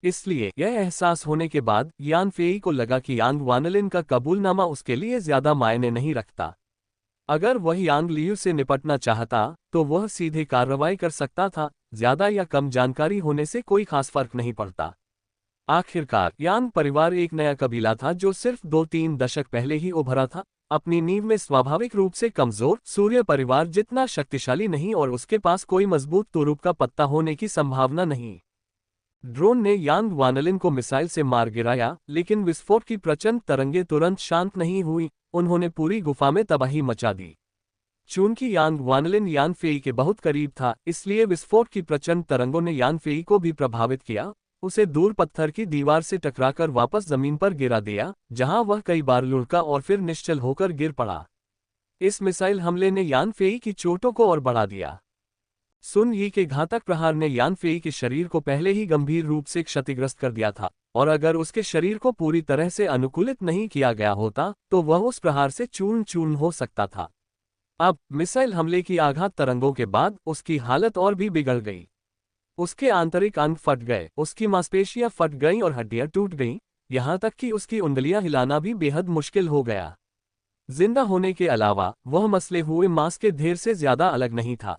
इसलिए यह एहसास होने के बाद यान फेई को लगा कि यांग वानलिन का कबूलनामा उसके लिए ज्यादा मायने नहीं रखता। अगर वह यांग लियू से निपटना चाहता तो वह सीधे कार्रवाई कर सकता था, ज्यादा या कम जानकारी होने से कोई खास फर्क नहीं पड़ता। आखिरकार यांग परिवार एक नया कबीला था जो सिर्फ 2-3 दशक पहले ही उभरा था, अपनी नींव में स्वाभाविक रूप से कमजोर। सूर्य परिवार जितना शक्तिशाली नहीं और उसके पास कोई मजबूत तुरुप का पत्ता होने की संभावना नहीं। ड्रोन ने यांग वानलिन को मिसाइल से मार गिराया, लेकिन विस्फोट की प्रचंड तरंगें तुरंत शांत नहीं हुई, उन्होंने पूरी गुफा में तबाही मचा दी। चूंकि यांग वानलिन यान फेई के बहुत करीब था, इसलिए विस्फोट की प्रचंड तरंगों ने यान फेई को भी प्रभावित किया, उसे दूर पत्थर की दीवार से टकराकर वापस जमीन पर गिरा दिया, जहां वह कई बार लुढ़का और फिर निश्चल होकर गिर पड़ा। इस मिसाइल हमले ने यान फेई की चोटों को और बढ़ा दिया। सुन यी के घातक प्रहार ने यान फेई के शरीर को पहले ही गंभीर रूप से क्षतिग्रस्त कर दिया था, और अगर उसके शरीर को पूरी तरह से अनुकूलित नहीं किया गया होता तो वह उस प्रहार से चूर्ण चूर्ण हो सकता था। अब मिसाइल हमले की आघात तरंगों के बाद उसकी हालत और भी बिगड़ गई। उसके आंतरिक अंग फट गए, उसकी मांसपेशियां फट गईं और हड्डियां टूट गईं, यहां तक कि उसकी उंगलियां हिलाना भी बेहद मुश्किल हो गया। जिंदा होने के अलावा वह मसले हुए मांस के ढेर से ज्यादा अलग नहीं था।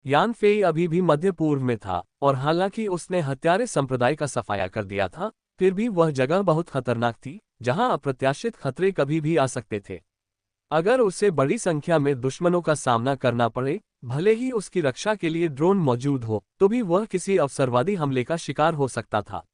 यान फेई अभी भी मध्य पूर्व में था, और हालांकि उसने हत्यारे संप्रदाय का सफाया कर दिया था, फिर भी वह जगह बहुत खतरनाक थी, जहां अप्रत्याशित खतरे कभी भी आ सकते थे। अगर उसे बड़ी संख्या में दुश्मनों का सामना करना पड़े, भले ही उसकी रक्षा के लिए ड्रोन मौजूद हो, तो भी वह किसी अवसरवादी हमले का शिकार हो सकता था।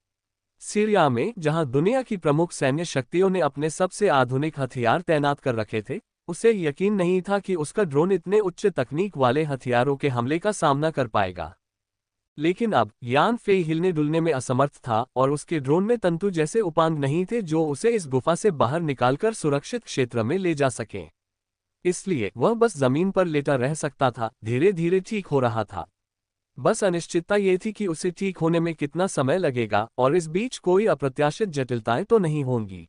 सीरिया में, जहां दुनिया की प्रमुख सैन्य शक्तियों ने अपने सबसे आधुनिक हथियार तैनात कर रखे थे, उसे यकीन नहीं था कि उसका ड्रोन इतने उच्च तकनीक वाले हथियारों के हमले का सामना कर पाएगा। लेकिन अब यान फेई हिलने डुलने में असमर्थ था और उसके ड्रोन में तंतु जैसे उपांग नहीं थे जो उसे इस गुफा से बाहर निकालकर सुरक्षित क्षेत्र में ले जा सकें। इसलिए वह बस जमीन पर लेटा रह सकता था, धीरे धीरे ठीक हो रहा था। बस अनिश्चितता ये थी कि उसे ठीक होने में कितना समय लगेगा और इस बीच कोई अप्रत्याशित जटिलताएं तो नहीं होंगी।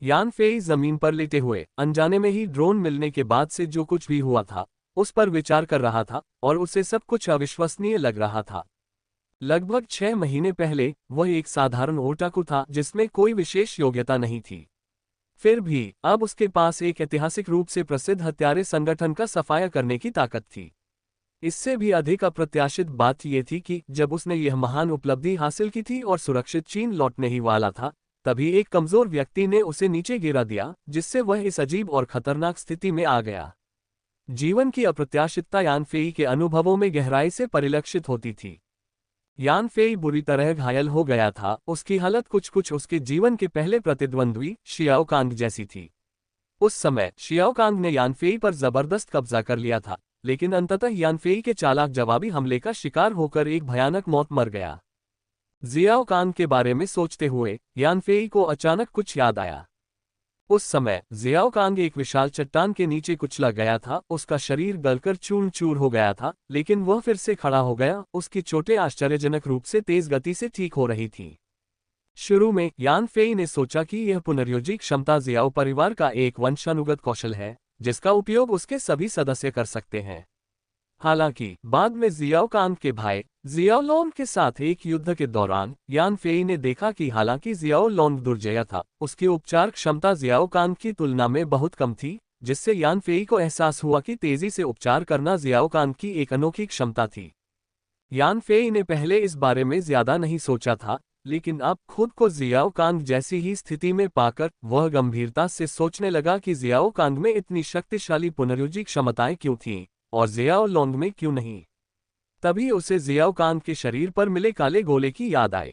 यान फेई जमीन पर लेटे हुए अनजाने में ही ड्रोन मिलने के बाद से जो कुछ भी हुआ था उस पर विचार कर रहा था, और उसे सब कुछ अविश्वसनीय लग रहा था। लगभग 6 महीने पहले वह एक साधारण ओटाकू था जिसमें कोई विशेष योग्यता नहीं थी। फिर भी अब उसके पास एक ऐतिहासिक रूप से प्रसिद्ध हत्यारे संगठन का सफाया करने की ताकत थी। इससे भी अधिक अप्रत्याशित बात यह थी कि जब उसने यह महान उपलब्धि हासिल की थी और सुरक्षित चीन लौटने ही वाला था, तभी एक कमजोर व्यक्ति ने उसे नीचे गिरा दिया, जिससे वह इस अजीब और खतरनाक स्थिति में आ गया। जीवन की अप्रत्याशितता यान फेई के अनुभवों में गहराई से परिलक्षित होती थी। यान फेई बुरी तरह घायल हो गया था, उसकी हालत कुछ उसके जीवन के पहले प्रतिद्वंद्वी शियाओ कांग जैसी थी। उस समय शियाओ कांग ने यान फेई पर जबरदस्त कब्जा कर लिया था, लेकिन अंततः यान फेई के चालाक जवाबी हमले का शिकार होकर एक भयानक मौत मर गया। जियाओ कांग के बारे में सोचते हुए यान फेई को अचानक कुछ याद आया। उस समय जियाओ कांग एक विशाल चट्टान के नीचे कुचला गया था, उसका शरीर गलकर चूर चूर हो गया था, लेकिन वह फिर से खड़ा हो गया, उसकी चोटें आश्चर्यजनक रूप से तेज गति से ठीक हो रही थीं। शुरू में यान फेई ने सोचा कि यह पुनर्योजी क्षमता जियाओ परिवार का एक वंशानुगत कौशल है, जिसका उपयोग उसके सभी सदस्य कर सकते हैं। हालांकि बाद में जियाओ कांग के भाई जियाओ लोन के साथ एक युद्ध के दौरान यान फेई ने देखा कि हालांकि जियाओ लोन दुर्जय था, उसकी उपचार क्षमता जियाओ कांग की तुलना में बहुत कम थी, जिससे यान फेई को एहसास हुआ कि तेजी से उपचार करना जियाओ कांग की एक अनोखी क्षमता थी। यान फेई ने पहले इस बारे में ज्यादा नहीं सोचा था, लेकिन अब खुद को जियाओ कांग जैसी ही स्थिति में पाकर वह गंभीरता से सोचने लगा कि जियाओ कांग में इतनी शक्तिशाली पुनर्योजी क्षमताएं क्यों थीं, और जियाओ लोंग में क्यों नहीं। तभी उसे जियाओ कांग के शरीर पर मिले काले गोले की याद आई।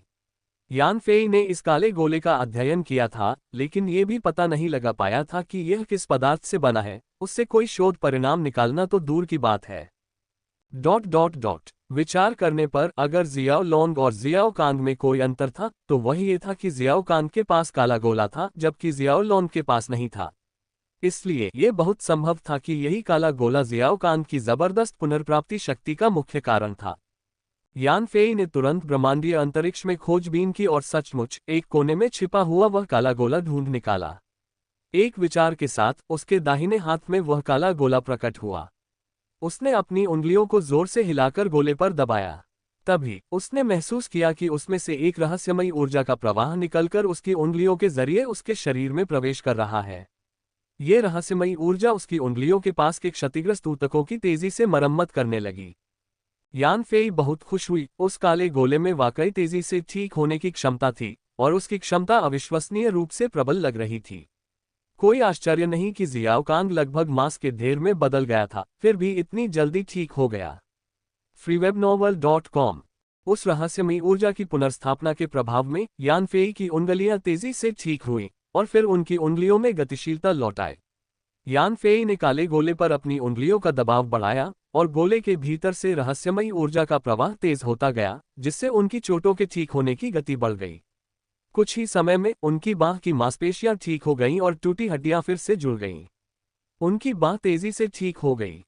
यान फेई ने इस काले गोले का अध्ययन किया था, लेकिन ये भी पता नहीं लगा पाया था कि यह किस पदार्थ से बना है, उससे कोई शोध परिणाम निकालना तो दूर की बात है। ... विचार करने पर अगर जियाओ लोंग और जियाओ कांग में कोई अंतर था तो वह ये था कि जियाओ कांग के पास काला गोला था जबकि जियाओ लोंग के पास नहीं था। इसलिए यह बहुत संभव था कि यही काला गोला जियाओ कांग की जबरदस्त पुनर्प्राप्ति शक्ति का मुख्य कारण था। यान फेई ने तुरंत ब्रह्मांडीय अंतरिक्ष में खोजबीन की और सचमुच एक कोने में छिपा हुआ वह काला गोला ढूंढ निकाला। एक विचार के साथ उसके दाहिने हाथ में वह काला गोला प्रकट हुआ। उसने अपनी उंगलियों को जोर से हिलाकर गोले पर दबाया। तभी उसने महसूस किया कि उसमें से एक रहस्यमयी ऊर्जा का प्रवाह निकलकर उसकी उंगलियों के जरिए उसके शरीर में प्रवेश कर रहा है। ये रहस्यमयी ऊर्जा उसकी उंगलियों के पास के क्षतिग्रस्त ऊतकों की तेजी से मरम्मत करने लगी। यान फेई बहुत खुश हुई। उस काले गोले में वाकई तेजी से ठीक होने की क्षमता थी और उसकी क्षमता अविश्वसनीय रूप से प्रबल लग रही थी। कोई आश्चर्य नहीं कि जियाओ कांग लगभग मांस के ढेर में बदल गया था, फिर भी इतनी जल्दी ठीक हो गया। freewebnovel.com। उस रहस्यमयी ऊर्जा की पुनर्स्थापना के प्रभाव में यान फेई की उंगलियां तेजी से ठीक हुईं और फिर उनकी उंगलियों में गतिशीलता लौट आई। यान फेई ने काले गोले पर अपनी उंगलियों का दबाव बढ़ाया और गोले के भीतर से रहस्यमयी ऊर्जा का प्रवाह तेज होता गया, जिससे उनकी चोटों के ठीक होने की गति बढ़ गई। कुछ ही समय में उनकी बांह की मांसपेशियां ठीक हो गईं और टूटी हड्डियां फिर से जुड़ गईं। उनकी बांह तेजी से ठीक हो गई।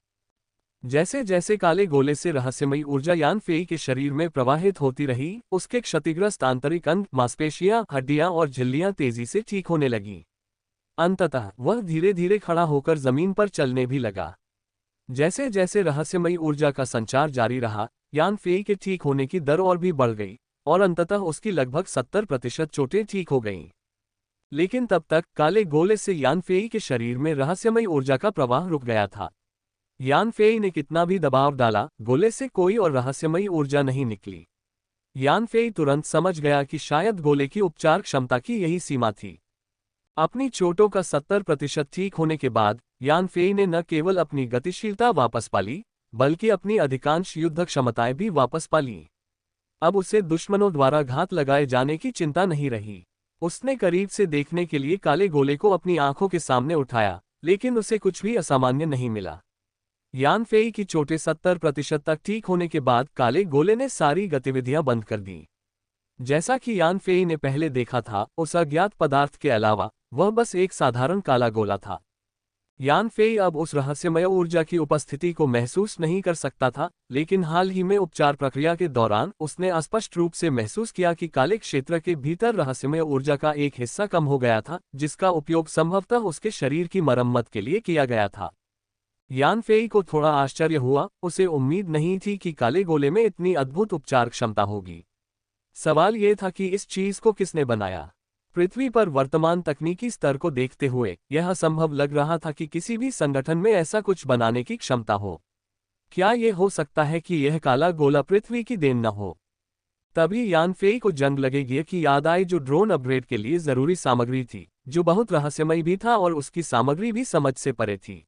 जैसे जैसे काले गोले से रहस्यमयी ऊर्जा यान फेई के शरीर में प्रवाहित होती रही, उसके क्षतिग्रस्त आंतरिक अंग, मांसपेशियां, हड्डियां और झिल्लियां तेजी से ठीक होने लगीं। अंततः वह धीरे धीरे खड़ा होकर जमीन पर चलने भी लगा। जैसे जैसे रहस्यमयी ऊर्जा का संचार जारी रहा, यान फेई के ठीक होने की दर और भी बढ़ गई और अंततः उसकी लगभग 70% चोटें ठीक हो गईं। लेकिन तब तक काले गोले से यान फेई के शरीर में रहस्यमयी ऊर्जा का प्रवाह रुक गया था। यान फेई ने कितना भी दबाव डाला, गोले से कोई और रहस्यमयी ऊर्जा नहीं निकली। यान फेई तुरंत समझ गया कि शायद गोले की उपचार क्षमता की यही सीमा थी। अपनी चोटों का 70% ठीक होने के बाद यान फेई ने न केवल अपनी गतिशीलता वापस पा ली, बल्कि अपनी अधिकांश युद्ध क्षमताएं भी वापस पा लीं। अब उसे दुश्मनों द्वारा घात लगाए जाने की चिंता नहीं रही। उसने करीब से देखने के लिए काले गोले को अपनी आंखों के सामने उठाया, लेकिन उसे कुछ भी असामान्य नहीं मिला। यान फेई की चोटें 70% तक ठीक होने के बाद काले गोले ने सारी गतिविधियां बंद कर दी। जैसा कि यान फेई ने पहले देखा था, उस अज्ञात पदार्थ के अलावा वह बस एक साधारण काला गोला था। यान फेई अब उस रहस्यमय ऊर्जा की उपस्थिति को महसूस नहीं कर सकता था, लेकिन हाल ही में उपचार प्रक्रिया के दौरान उसने स्पष्ट रूप से महसूस किया कि काले क्षेत्र के भीतर रहस्यमय ऊर्जा का एक हिस्सा कम हो गया था, जिसका उपयोग संभवतः उसके शरीर की मरम्मत के लिए किया गया था। यान फेई को थोड़ा आश्चर्य हुआ, उसे उम्मीद नहीं थी कि काले गोले में इतनी अद्भुत उपचार क्षमता होगी। सवाल ये था कि इस चीज को किसने बनाया। पृथ्वी पर वर्तमान तकनीकी स्तर को देखते हुए यह असंभव लग रहा था कि किसी भी संगठन में ऐसा कुछ बनाने की क्षमता हो। क्या यह हो सकता है कि यह काला गोला पृथ्वी की देन न हो? तभी यान फेई को जंग लगेगी कि याद आई जो ड्रोन अपग्रेड के लिए जरूरी सामग्री थी, जो बहुत रहस्यमय भी था और उसकी सामग्री भी समझ से परे थी।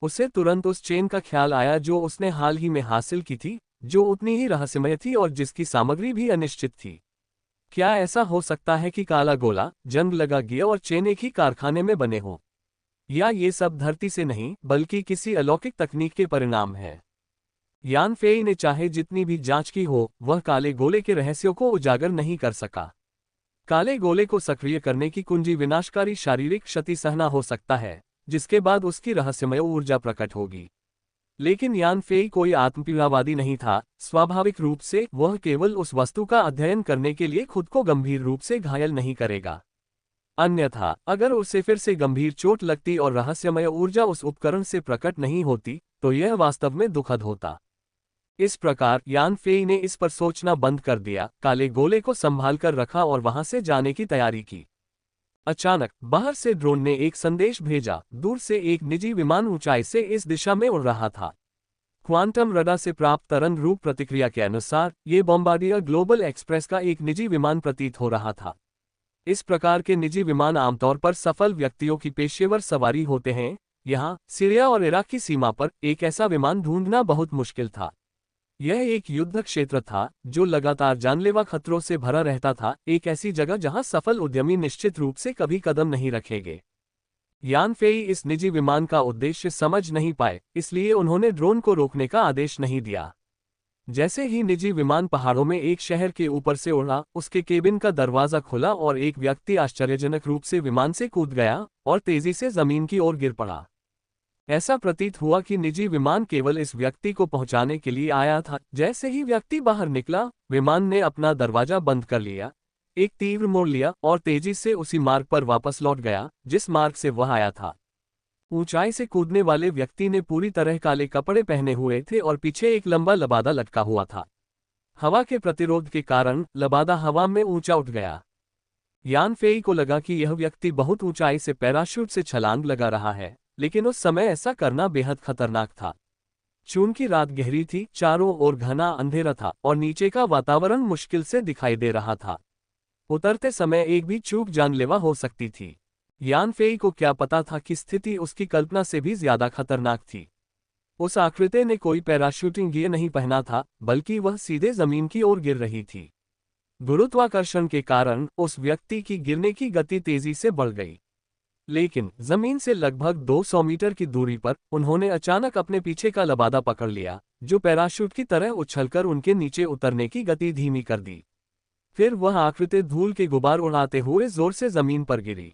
उसे तुरंत उस चेन का ख्याल आया जो उसने हाल ही में हासिल की थी, जो उतनी ही रहस्यमय थी और जिसकी सामग्री भी अनिश्चित थी। क्या ऐसा हो सकता है कि काला गोला, जंग लगा गियर और चेन एक ही कारखाने में बने हों? या ये सब धरती से नहीं बल्कि किसी अलौकिक तकनीक के परिणाम है? यान फेई ने चाहे जितनी भी जांच की हो, वह काले गोले के रहस्यों को उजागर नहीं कर सका। काले गोले को सक्रिय करने की कुंजी विनाशकारी शारीरिक क्षति सहना हो सकता है, जिसके बाद उसकी रहस्यमय ऊर्जा प्रकट होगी। लेकिन यान फेई कोई आत्मपीड़ावादी नहीं था। स्वाभाविक रूप से वह केवल उस वस्तु का अध्ययन करने के लिए खुद को गंभीर रूप से घायल नहीं करेगा। अन्यथा अगर उसे फिर से गंभीर चोट लगती और रहस्यमय ऊर्जा उस उपकरण से प्रकट नहीं होती, तो यह वास्तव में दुखद होता। इस प्रकार यान फेई ने इस पर सोचना बंद कर दिया, काले गोले को संभाल कर रखा और वहां से जाने की तैयारी की। अचानक बाहर से ड्रोन ने एक संदेश भेजा। दूर से एक निजी विमान ऊंचाई से इस दिशा में उड़ रहा था। क्वांटम रडार से प्राप्त तरंग रूप प्रतिक्रिया के अनुसार ये बॉम्बार्डियर ग्लोबल एक्सप्रेस का एक निजी विमान प्रतीत हो रहा था। इस प्रकार के निजी विमान आमतौर पर सफल व्यक्तियों की पेशेवर सवारी होते हैं। यहाँ सीरिया और इराक की सीमा पर एक ऐसा विमान ढूंढना बहुत मुश्किल था। यह एक युद्ध क्षेत्र था जो लगातार जानलेवा खतरों से भरा रहता था, एक ऐसी जगह जहां सफल उद्यमी निश्चित रूप से कभी कदम नहीं रखेंगे। यान फेई इस निजी विमान का उद्देश्य समझ नहीं पाए, इसलिए उन्होंने ड्रोन को रोकने का आदेश नहीं दिया। जैसे ही निजी विमान पहाड़ों में एक शहर के ऊपर से उड़ा, उसके केबिन का दरवाजा खुला और एक व्यक्ति आश्चर्यजनक रूप से विमान से कूद गया और तेजी से जमीन की ओर गिर पड़ा। ऐसा प्रतीत हुआ कि निजी विमान केवल इस व्यक्ति को पहुंचाने के लिए आया था। जैसे ही व्यक्ति बाहर निकला, विमान ने अपना दरवाजा बंद कर लिया। एक तीव्र मोड़ लिया और तेजी से उसी मार्ग पर वापस लौट गया जिस मार्ग से वह आया था। ऊंचाई से कूदने वाले व्यक्ति ने पूरी तरह काले कपड़े पहने हुए थे और पीछे एक लंबा लबादा लटका हुआ था। हवा के प्रतिरोध के कारण लबादा हवा में ऊंचा उठ गया। यान फेई को लगा कि यह व्यक्ति बहुत ऊंचाई से पैराशूट से छलांग लगा रहा है, लेकिन उस समय ऐसा करना बेहद खतरनाक था। चूंकि रात गहरी थी, चारों ओर घना अंधेरा था और नीचे का वातावरण मुश्किल से दिखाई दे रहा था। उतरते समय एक भी चूक जानलेवा हो सकती थी। यान फेई को क्या पता था कि स्थिति उसकी कल्पना से भी ज्यादा खतरनाक थी। उस आकृति ने कोई पैराशूटिंग गियर नहीं पहना था, बल्कि वह सीधे जमीन की ओर गिर रही थी। गुरुत्वाकर्षण के कारण उस व्यक्ति की गिरने की गति तेजी से बढ़ गई, लेकिन जमीन से लगभग 200 मीटर की दूरी पर उन्होंने अचानक अपने पीछे का लबादा पकड़ लिया, जो पैराशूट की तरह उछलकर उनके नीचे उतरने की गति धीमी कर दी। फिर वह आकृति धूल के गुबार उड़ाते हुए जोर से जमीन पर गिरी।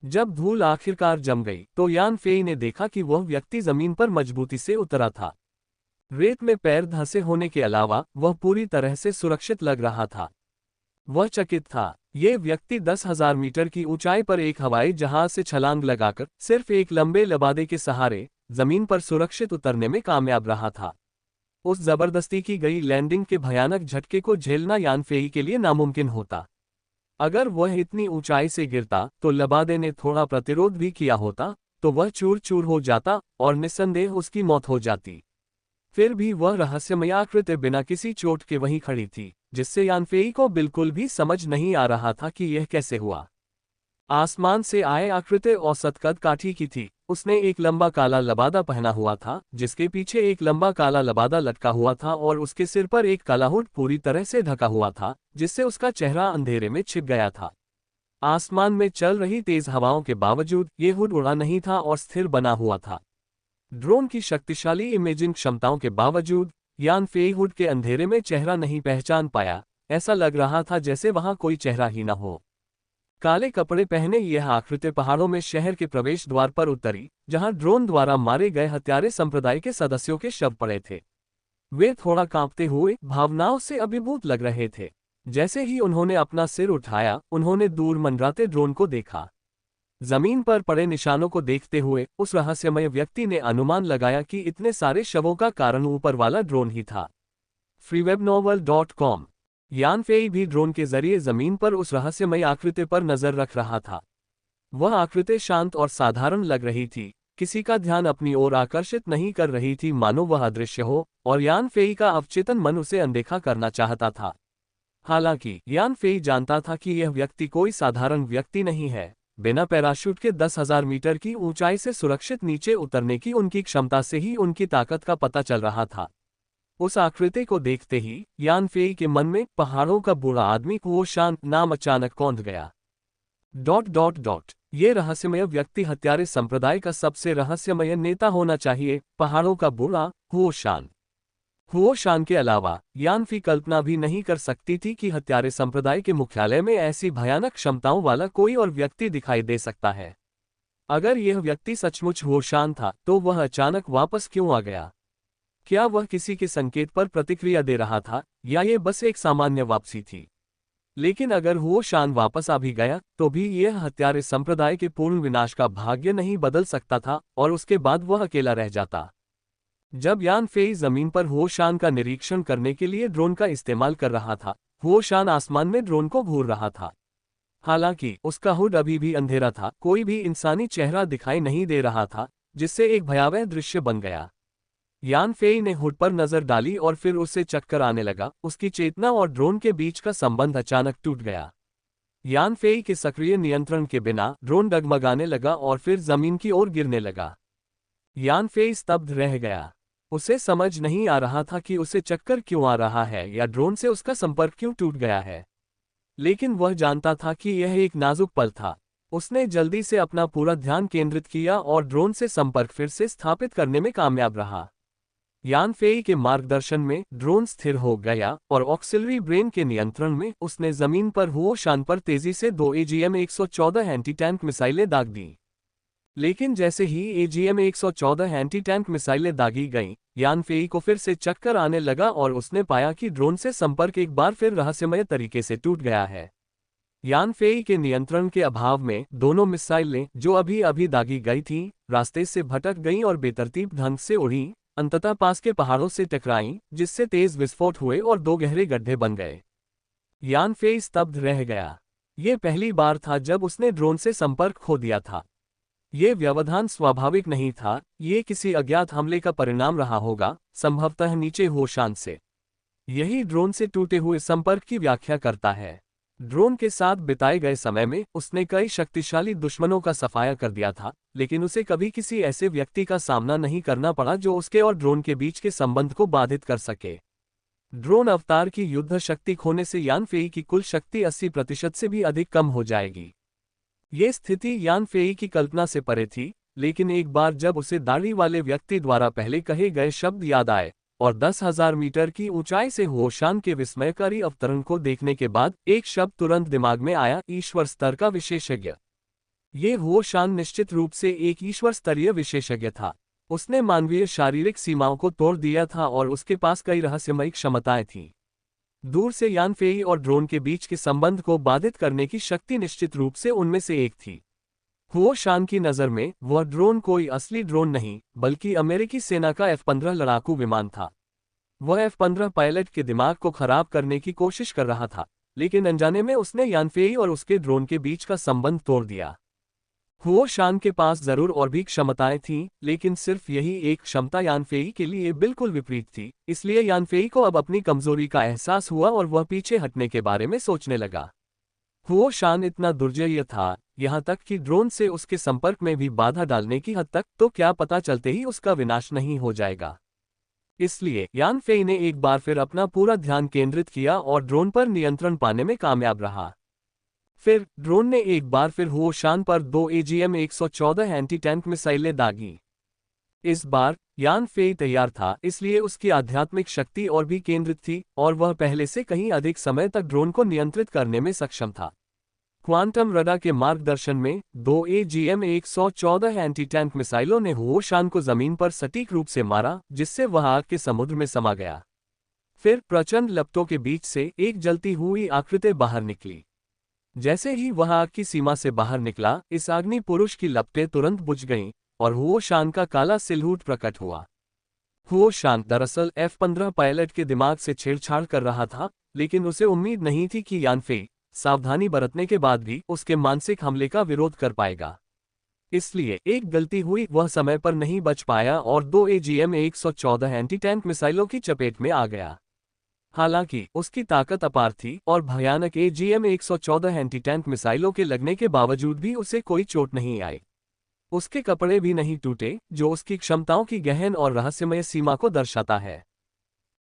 जब धूल आखिरकार जम गई तो यान फेई ने देखा कि वह व्यक्ति जमीन पर मजबूती से उतरा था। रेत में पैर धंसे होने के अलावा वह पूरी तरह से सुरक्षित लग रहा था। वह चकित था। यह व्यक्ति 10,000 मीटर की ऊंचाई पर एक हवाई जहाज से छलांग लगाकर सिर्फ एक लंबे लबादे के सहारे जमीन पर सुरक्षित उतरने में कामयाब रहा था। उस जबरदस्ती की गई लैंडिंग के भयानक झटके को झेलना यान फेई के लिए नामुमकिन होता। अगर वह इतनी ऊंचाई से गिरता तो लबादे ने थोड़ा प्रतिरोध भी किया होता तो वह चूर चूर हो जाता और निस्संदेह उसकी मौत हो जाती। फिर भी वह रहस्यमय आकृति बिना किसी चोट के वहीं खड़ी थी, जिससे यान फेई को बिल्कुल भी समझ नहीं आ रहा था कि यह कैसे हुआ। आसमान से आए आकृति औसत कद काठी की थी। उसने एक लंबा काला लबादा पहना हुआ था, जिसके पीछे एक लंबा काला लबादा लटका हुआ था और उसके सिर पर एक काला हुड पूरी तरह से ढका हुआ था, जिससे उसका चेहरा अंधेरे में छिप गया था। आसमान में चल रही तेज हवाओं के बावजूद ये हुड उड़ा नहीं था और स्थिर बना हुआ था। ड्रोन की शक्तिशाली इमेजिंग क्षमताओं के बावजूद यान फेई हुड के अंधेरे में चेहरा नहीं पहचान पाया। ऐसा लग रहा था जैसे वहां कोई चेहरा ही न हो। काले कपड़े पहने यह आकृति पहाड़ों में शहर के प्रवेश द्वार पर उतरी, जहां ड्रोन द्वारा मारे गए हत्यारे संप्रदाय के सदस्यों के शव पड़े थे। वे थोड़ा कांपते हुए भावनाओं से अभिभूत लग रहे थे। जैसे ही उन्होंने अपना सिर उठाया, उन्होंने दूर मंडराते ड्रोन को देखा। जमीन पर पड़े निशानों को देखते हुए उस रहस्यमय व्यक्ति ने अनुमान लगाया कि इतने सारे शवों का कारण ऊपर वाला ड्रोन ही था। freewebnovel.com। यान फेई भी ड्रोन के जरिए जमीन पर उस रहस्यमय आकृति पर नजर रख रहा था। वह आकृति शांत और साधारण लग रही थी, किसी का ध्यान अपनी ओर आकर्षित नहीं कर रही थी, मानो वह अदृश्य हो और यान फेई का अवचेतन मन उसे अनदेखा करना चाहता था। हालांकि यान फेई जानता था कि यह व्यक्ति कोई साधारण व्यक्ति नहीं है। बिना पैराशूट के 10,000 मीटर की ऊंचाई से सुरक्षित नीचे उतरने की उनकी क्षमता से ही उनकी ताकत का पता चल रहा था। उस आकृति को देखते ही यान फेई के मन में पहाड़ों का बूढ़ा आदमी वो शान नाम अचानक कौंध गया। ... ये रहस्यमय व्यक्ति हत्यारे संप्रदाय का सबसे रहस्यमय नेता होना चाहिए। पहाड़ों का बूढ़ा हुओ शान के अलावा यान फेई कल्पना भी नहीं कर सकती थी कि हत्यारे संप्रदाय के मुख्यालय में ऐसी भयानक क्षमताओं वाला कोई और व्यक्ति दिखाई दे सकता है। अगर यह व्यक्ति सचमुच हुओ शान था तो वह अचानक वापस क्यों आ गया? क्या वह किसी के संकेत पर प्रतिक्रिया दे रहा था या ये बस एक सामान्य वापसी थी? लेकिन अगर हुओ शान वापस आ भी गया तो भी यह हत्यारे संप्रदाय के पूर्ण विनाश का भाग्य नहीं बदल सकता था और उसके बाद वह अकेला रह जाता। जब यान फेई जमीन पर हुओ शान का निरीक्षण करने के लिए ड्रोन का इस्तेमाल कर रहा था, हुओ शान आसमान में ड्रोन को घूर रहा था। हालांकि उसका हुड अभी भी अंधेरा था, कोई भी इंसानी चेहरा दिखाई नहीं दे रहा था, जिससे एक भयावह दृश्य बन गया। यान फेई ने हुड पर नजर डाली और फिर उसे चक्कर आने लगा। उसकी चेतना और ड्रोन के बीच का संबंध अचानक टूट गया। यान फेई के सक्रिय नियंत्रण के बिना ड्रोन डगमगाने लगा और फिर जमीन की ओर गिरने लगा। यान फेई स्तब्ध रह गया। उसे समझ नहीं आ रहा था कि उसे चक्कर क्यों आ रहा है या ड्रोन से उसका संपर्क क्यों टूट गया है, लेकिन वह जानता था कि यह एक नाजुक पल था। उसने जल्दी से अपना पूरा ध्यान केंद्रित किया और ड्रोन से संपर्क फिर से स्थापित करने में कामयाब रहा। यान फेई के मार्गदर्शन में ड्रोन स्थिर हो गया और ऑक्सिलरी ब्रेन के नियंत्रण में उसने जमीन पर हुओ शान पर तेजी से 2 AGM-114 एंटी टैंक मिसाइलें दाग दी। लेकिन जैसे ही AGM-114 एंटी टैंक मिसाइलें दागी गईं, यान फेई को फिर से चक्कर आने लगा और उसने पाया कि ड्रोन से संपर्क एक बार फिर रहस्यमय तरीके से टूट गया है। यान फेई के नियंत्रण के अभाव में दोनों मिसाइलें जो अभी अभी दागी गई थीं, रास्ते से भटक गईं और बेतरतीब ढंग से उड़ीं, अंततः पास के पहाड़ों से टकराईं, जिससे तेज विस्फोट हुए और दो गहरे गड्ढे बन गए। यान फेई स्तब्ध रह गया। ये पहली बार था जब उसने ड्रोन से संपर्क खो दिया था। ये व्यवधान स्वाभाविक नहीं था, ये किसी अज्ञात हमले का परिणाम रहा होगा, संभवतः नीचे होशान से। यही ड्रोन से टूटे हुए संपर्क की व्याख्या करता है। ड्रोन के साथ बिताए गए समय में उसने कई शक्तिशाली दुश्मनों का सफाया कर दिया था, लेकिन उसे कभी किसी ऐसे व्यक्ति का सामना नहीं करना पड़ा जो उसके और ड्रोन के बीच के संबंध को बाधित कर सके। ड्रोन अवतार की युद्ध शक्ति खोने से यान फेई की कुल शक्ति 80% से भी अधिक कम हो जाएगी। ये स्थिति यान फेई की कल्पना से परे थी, लेकिन एक बार जब उसे दाढ़ी वाले व्यक्ति द्वारा पहले कहे गए शब्द याद आए और 10,000 मीटर की ऊंचाई से होशान के विस्मयकारी अवतरण को देखने के बाद एक शब्द तुरंत दिमाग में आया, ईश्वर स्तर का विशेषज्ञ। ये होशान निश्चित रूप से एक ईश्वर स्तरीय विशेषज्ञ था। उसने मानवीय शारीरिक सीमाओं को तोड़ दिया था और उसके पास कई रहस्यमयी क्षमताएं थीं। दूर से यान फेई और ड्रोन के बीच के संबंध को बाधित करने की शक्ति निश्चित रूप से उनमें से एक थी। होशान की नज़र में वह ड्रोन कोई असली ड्रोन नहीं, बल्कि अमेरिकी सेना का F-15 लड़ाकू विमान था। वह F-15 पायलट के दिमाग को खराब करने की कोशिश कर रहा था, लेकिन अनजाने में उसने यान फेई और उसके ड्रोन के बीच का संबंध तोड़ दिया। होशान के पास जरूर और भी क्षमताएं थीं, लेकिन सिर्फ यही एक क्षमता यान फेई के लिए बिल्कुल विपरीत थी। इसलिए यान फेई को अब अपनी कमजोरी का एहसास हुआ और वह पीछे हटने के बारे में सोचने लगा। होशान इतना दुर्जय था, यहाँ तक कि ड्रोन से उसके संपर्क में भी बाधा डालने की हद तक, तो क्या पता चलते ही उसका विनाश नहीं हो जाएगा। इसलिए यान फेई ने एक बार फिर अपना पूरा ध्यान केंद्रित किया और ड्रोन पर नियंत्रण पाने में कामयाब रहा। फिर ड्रोन ने एक बार फिर होशान पर 2 AGM-114 एंटी टैंक मिसाइलें दागी। इस बार यान फेई तैयार था, इसलिए उसकी आध्यात्मिक शक्ति और भी केंद्रित थी और वह पहले से कहीं अधिक समय तक ड्रोन को नियंत्रित करने में सक्षम था। क्वांटम रडार के मार्गदर्शन में 2 AGM-114 एंटी टैंक मिसाइलों ने होशान को जमीन पर सटीक रूप से मारा, जिससे वह आग के समुद्र में समा गया। फिर प्रचंड लपटों के बीच से एक जलती हुई आकृति बाहर निकली। जैसे ही वह आग की सीमा से बाहर निकला, इस अग्नि पुरुष की लपटें तुरंत बुझ गईं और होशान का काला सिलहूट प्रकट हुआ। होशान दरअसल F-15 पायलट के दिमाग से छेड़छाड़ कर रहा था, लेकिन उसे उम्मीद नहीं थी कि यान फेई सावधानी बरतने के बाद भी उसके मानसिक हमले का विरोध कर पाएगा। इसलिए एक गलती हुई, वह समय पर नहीं बच पाया और 2 AGM-114 एंटी टैंक मिसाइलों की चपेट में आ गया। हालांकि उसकी ताकत अपार थी और भयानक AGM-114 एंटी टैंक मिसाइलों के लगने के बावजूद भी उसे कोई चोट नहीं आई। उसके कपड़े भी नहीं टूटे, जो उसकी क्षमताओं की गहन और रहस्यमय सीमा को दर्शाता है।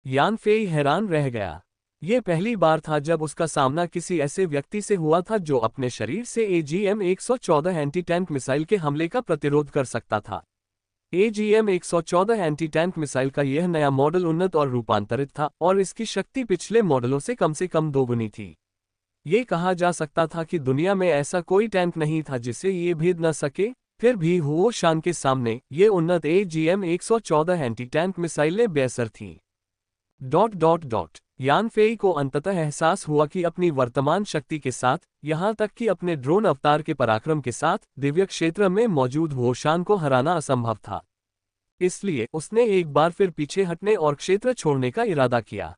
यान फेई हैरान रह गया। यह पहली बार था जब उसका सामना किसी ऐसे व्यक्ति से हुआ था जो अपने शरीर से AGM-114 एंटी टैंक मिसाइल के हमले का प्रतिरोध कर सकता था। AGM-114 एंटी टैंक मिसाइल का यह नया मॉडल उन्नत और रूपांतरित था और इसकी शक्ति पिछले मॉडलों से कम 2 गुनी थी। ये कहा जा सकता था कि दुनिया में ऐसा कोई टैंक नहीं था जिसे ये भेद न सके। फिर भी होशान के सामने ये उन्नत AGM-114 एंटी टैंक मिसाइलें बेअसर थीं। यान फेई को अंततः एहसास हुआ कि अपनी वर्तमान शक्ति के साथ, यहाँ तक कि अपने ड्रोन अवतार के पराक्रम के साथ, दिव्य क्षेत्र में मौजूद होशान को हराना असंभव था। इसलिए उसने एक बार फिर पीछे हटने और क्षेत्र छोड़ने का इरादा किया।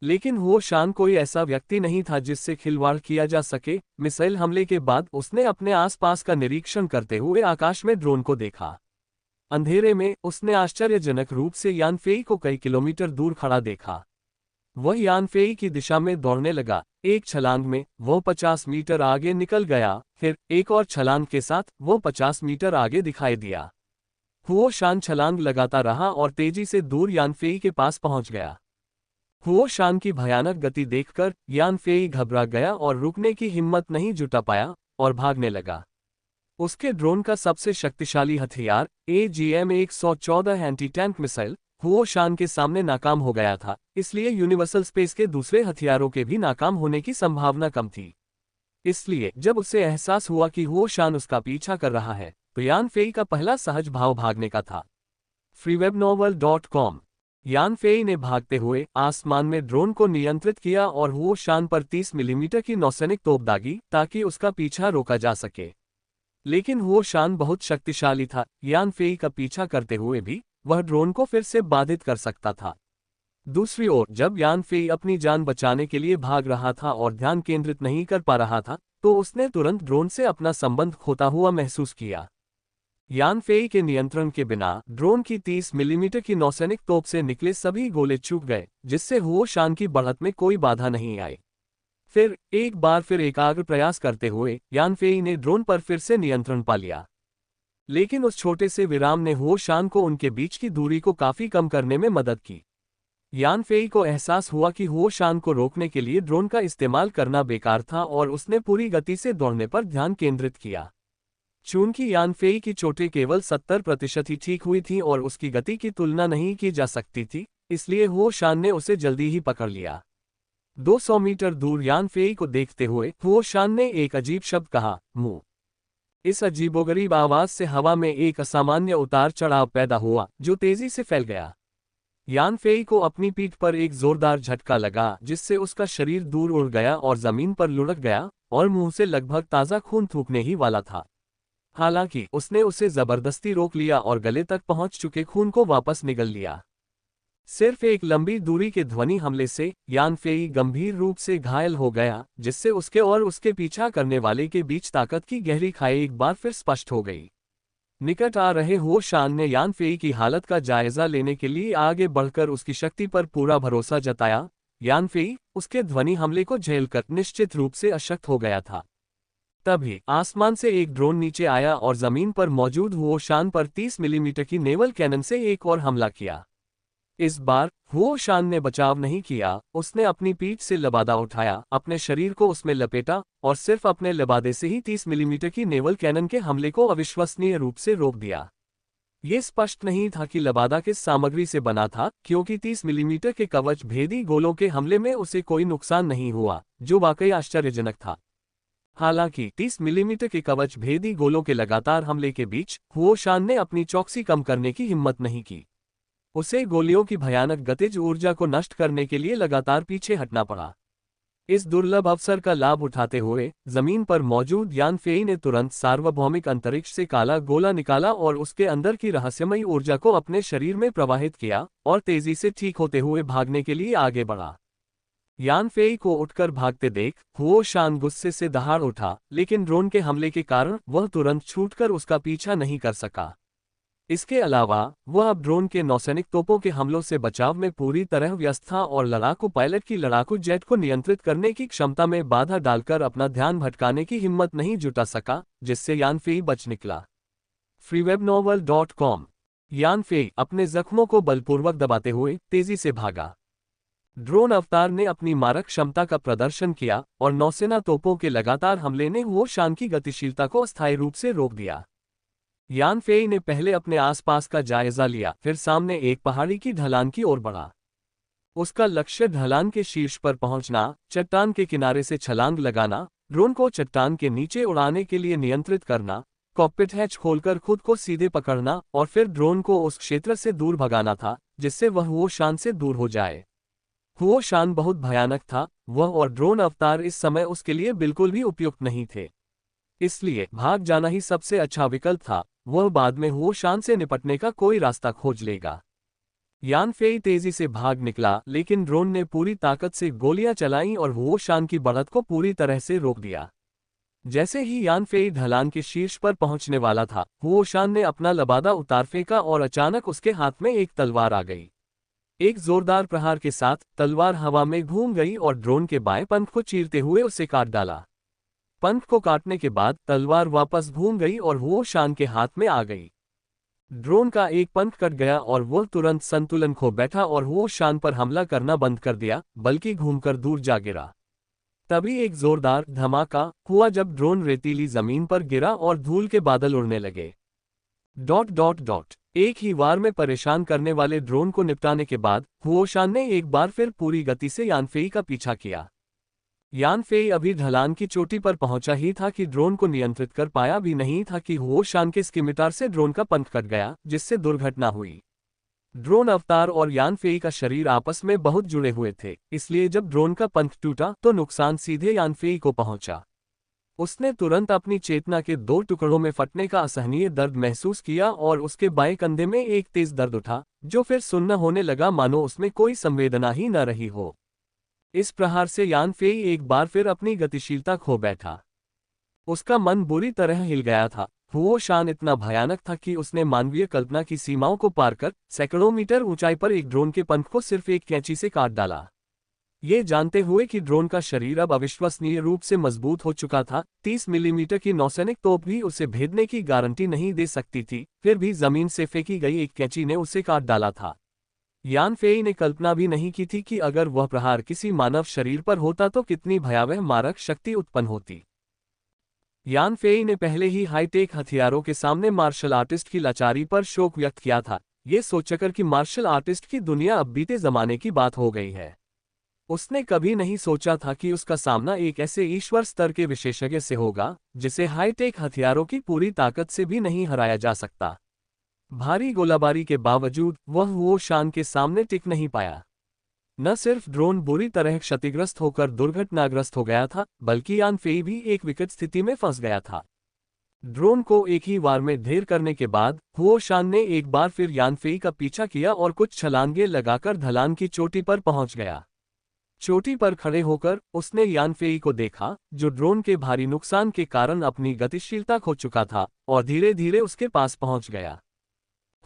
लेकिन होशान कोई ऐसा व्यक्ति नहीं था जिससे खिलवाड़ किया जा सके। मिसाइल हमले के बाद उसने अपने आसपास का निरीक्षण करते हुए आकाश में ड्रोन को देखा। अंधेरे में उसने आश्चर्यजनक रूप से यान फेई को कई किलोमीटर दूर खड़ा देखा। वह यान फेई की दिशा में दौड़ने लगा। एक छलांग में वो 50 मीटर आगे निकल गया, फिर एक और छलांग के साथ वो 50 मीटर आगे दिखाई दिया। होशान छलांग लगाता रहा और तेजी से दूर यान फेई के पास पहुंच गया। होशान की भयानक गति देखकर यान फेई घबरा गया और रुकने की हिम्मत नहीं जुटा पाया और भागने लगा। उसके ड्रोन का सबसे शक्तिशाली हथियार AGM-114 एंटी टैंक मिसाइल होशान के सामने नाकाम हो गया था, इसलिए यूनिवर्सल स्पेस के दूसरे हथियारों के भी नाकाम होने की संभावना कम थी। इसलिए जब उसे एहसास हुआ कि होशान उसका पीछा कर रहा है, तो यान फेई का पहला सहज भाव भागने का था। freewebnovel.com यान फेई ने भागते हुए आसमान में ड्रोन को नियंत्रित किया और हुओ शान पर 30 मिलीमीटर की नौसैनिक तोप दागी ताकि उसका पीछा रोका जा सके। लेकिन हुओ शान बहुत शक्तिशाली था, यान फेई का पीछा करते हुए भी वह ड्रोन को फिर से बाधित कर सकता था। दूसरी ओर जब यान फेई अपनी जान बचाने के लिए भाग रहा था और ध्यान केंद्रित नहीं कर पा रहा था, तो उसने तुरंत ड्रोन से अपना संबंध खोता हुआ महसूस किया। यान फेई के नियंत्रण के बिना ड्रोन की 30 मिलीमीटर की नौसैनिक तोप से निकले सभी गोले चूक गए, जिससे हुओ शान की बढ़त में कोई बाधा नहीं आई। फिर एक बार फिर एकाग्र प्रयास करते हुए यान फेई ने ड्रोन पर फिर से नियंत्रण पा लिया। लेकिन उस छोटे से विराम ने हुओ शान को उनके बीच की दूरी को काफी कम करने में मदद की। यान फेई को एहसास हुआ कि हुओ शान को रोकने के लिए ड्रोन का इस्तेमाल करना बेकार था और उसने पूरी गति से दौड़ने पर ध्यान केंद्रित किया। चूंकि यान फेई की चोटें केवल 70% ही ठीक हुई थीं और उसकी गति की तुलना नहीं की जा सकती थी, इसलिए हुओ शान ने उसे जल्दी ही पकड़ लिया। 200 मीटर दूर यान फेई को देखते हुए हुओ शान ने एक अजीब शब्द कहा, मुंह। इस अजीबोगरीब आवाज से हवा में एक असामान्य उतार चढ़ाव पैदा हुआ जो तेजी से फैल गया। यान फेई को अपनी पीठ पर एक जोरदार झटका लगा, जिससे उसका शरीर दूर उड़ गया और जमीन पर लुढ़क गया और मुंह से लगभग ताज़ा खून थूकने ही वाला था। हालांकि उसने उसे जबरदस्ती रोक लिया और गले तक पहुंच चुके खून को वापस निगल लिया। सिर्फ एक लंबी दूरी के ध्वनि हमले से यान फेई गंभीर रूप से घायल हो गया, जिससे उसके और उसके पीछा करने वाले के बीच ताकत की गहरी खाई एक बार फिर स्पष्ट हो गई। निकट आ रहे हुओ शान ने यान फेई की हालत का जायजा लेने के लिए आगे बढ़कर उसकी शक्ति पर पूरा भरोसा जताया। यान फेई उसके ध्वनि हमले को झेलकर निश्चित रूप से अशक्त हो गया था। तभी आसमान से एक ड्रोन नीचे आया और जमीन पर मौजूद हुओ शान पर 30 मिलीमीटर की नेवल कैनन से एक और हमला किया। इस बार हुओ शान ने बचाव नहीं किया, उसने अपनी पीठ से लबादा उठाया, अपने शरीर को उसमें लपेटा और सिर्फ अपने लबादे से ही 30 मिलीमीटर की नेवल कैनन के हमले को अविश्वसनीय रूप से रोक दिया। ये स्पष्ट नहीं था कि लबादा किस सामग्री से बना था, क्योंकि 30 मिलीमीटर के कवच भेदी गोलों के हमले में उसे कोई नुकसान नहीं हुआ, जो वाकई आश्चर्यजनक था। हालांकि 30 मिलीमीटर के कवच भेदी गोलों के लगातार हमले के बीच हुओ शान ने अपनी चौकसी कम करने की हिम्मत नहीं की। उसे गोलियों की भयानक गतिज ऊर्जा को नष्ट करने के लिए लगातार पीछे हटना पड़ा। इस दुर्लभ अवसर का लाभ उठाते हुए जमीन पर मौजूद यान फेई ने तुरंत सार्वभौमिक अंतरिक्ष से काला गोला निकाला और उसके अंदर की रहस्यमयी ऊर्जा को अपने शरीर में प्रवाहित किया और तेजी से ठीक होते हुए भागने के लिए आगे बढ़ा। यान फेई को उठकर भागते देख हुओ शान गुस्से से दहाड़ उठा, लेकिन ड्रोन के हमले के कारण वह तुरंत छूटकर उसका पीछा नहीं कर सका। इसके अलावा वह अब ड्रोन के नौसैनिक तोपों के हमलों से बचाव में पूरी तरह व्यस्त था और लड़ाकू पायलट की लड़ाकू जेट को नियंत्रित करने की क्षमता में बाधा डालकर अपना ध्यान भटकाने की हिम्मत नहीं जुटा सका, जिससे यान फेई बच निकला। freewebnovel.com। यान फेई अपने जख्मों को बलपूर्वक दबाते हुए तेजी से भागा। ड्रोन अवतार ने अपनी मारक क्षमता का प्रदर्शन किया और नौसेना तोपों के लगातार हमले ने हुओ शान की गतिशीलता को अस्थायी रूप से रोक दिया। यान फेई ने पहले अपने आसपास का जायजा लिया, फिर सामने एक पहाड़ी की ढलान की ओर बढ़ा। उसका लक्ष्य ढलान के शीर्ष पर पहुंचना, चट्टान के किनारे से छलांग लगाना, ड्रोन को चट्टान के नीचे उड़ाने के लिए नियंत्रित करना, कॉकपिट हैच खोलकर खुद को सीधे पकड़ना और फिर ड्रोन को उस क्षेत्र से दूर भगाना था जिससे वह हुओ शान से दूर हो जाए। हुओ शान बहुत भयानक था, वह और ड्रोन अवतार इस समय उसके लिए बिल्कुल भी उपयुक्त नहीं थे। इसलिए भाग जाना ही सबसे अच्छा विकल्प था, वह बाद में हुओ शान से निपटने का कोई रास्ता खोज लेगा। यान फेई तेजी से भाग निकला, लेकिन ड्रोन ने पूरी ताकत से गोलियां चलाईं और हुओ शान की बढ़त को पूरी तरह से रोक दिया। जैसे ही यान फेई ढलान के शीर्ष पर पहुंचने वाला था, हुओ शान ने अपना लबादा उतार फेंका और अचानक उसके हाथ में एक तलवार आ गई। एक जोरदार प्रहार के साथ तलवार हवा में घूम गई और ड्रोन के बाएं पंख को चीरते हुए उसे काट डाला। पंख को काटने के बाद तलवार वापस घूम गई और हुओ शान के हाथ में आ गई। ड्रोन का एक पंख कट गया और वह तुरंत संतुलन खो बैठा और हुओ शान पर हमला करना बंद कर दिया, बल्कि घूमकर दूर जा गिरा। तभी एक जोरदार धमाका हुआ जब ड्रोन रेतीली जमीन पर गिरा और धूल के बादल उड़ने लगे। ... एक ही वार में परेशान करने वाले ड्रोन को निपटाने के बाद हुओ शान ने एक बार फिर पूरी गति से यान फेई का पीछा किया। यान फेई अभी ढलान की चोटी पर पहुंचा ही था कि ड्रोन को नियंत्रित कर पाया भी नहीं था कि हुओ शान के स्किमिटार से ड्रोन का पंख कट गया, जिससे दुर्घटना हुई। ड्रोन अवतार और यान फेई का शरीर आपस में बहुत जुड़े हुए थे, इसलिए जब ड्रोन का पंख टूटा तो नुकसान सीधे यान फेई को पहुंचा। उसने तुरंत अपनी चेतना के दो टुकड़ों में फटने का असहनीय दर्द महसूस किया और उसके बाएं कंधे में एक तेज दर्द उठा, जो फिर सुन्न होने लगा, मानो उसमें कोई संवेदना ही न रही हो। इस प्रहार से यान फेई एक बार फिर अपनी गतिशीलता खो बैठा। उसका मन बुरी तरह हिल गया था। हुओ शान इतना भयानक था कि उसने मानवीय कल्पना की सीमाओं को पार कर सैकड़ों मीटर ऊंचाई पर एक ड्रोन के पंख को सिर्फ एक कैंची से काट डाला। ये जानते हुए कि ड्रोन का शरीर अब अविश्वसनीय रूप से मजबूत हो चुका था, 30 मिलीमीटर की नौसैनिक तोप भी उसे भेदने की गारंटी नहीं दे सकती थी, फिर भी जमीन से फेंकी गई एक कैंची ने उसे काट डाला था। यान फेई ने कल्पना भी नहीं की थी कि अगर वह प्रहार किसी मानव शरीर पर होता तो कितनी भयावह मारक शक्ति उत्पन्न होती। यान फेई ने पहले ही हाईटेक हथियारों के सामने मार्शल आर्टिस्ट की लाचारी पर शोक व्यक्त किया था, ये सोचकर कि मार्शल आर्टिस्ट की दुनिया अब बीते जमाने की बात हो गई है। उसने कभी नहीं सोचा था कि उसका सामना एक ऐसे ईश्वर स्तर के विशेषज्ञ से होगा, जिसे हाईटेक हथियारों की पूरी ताकत से भी नहीं हराया जा सकता। भारी गोलाबारी के बावजूद वह वो शान के सामने टिक नहीं पाया। न सिर्फ ड्रोन बुरी तरह क्षतिग्रस्त होकर दुर्घटनाग्रस्त हो गया था, बल्कि यान फेई भी एक विकट स्थिति में फंस गया था। ड्रोन को एक ही वार में ढेर करने के बाद हुओ शान ने एक बार फिर यान फेई का पीछा किया और कुछ छलांगे लगाकर ढलान की चोटी पर पहुंच गया। चोटी पर खड़े होकर उसने यान फेई को देखा, जो ड्रोन के भारी नुकसान के कारण अपनी गतिशीलता खो चुका था, और धीरे धीरे उसके पास पहुंच गया।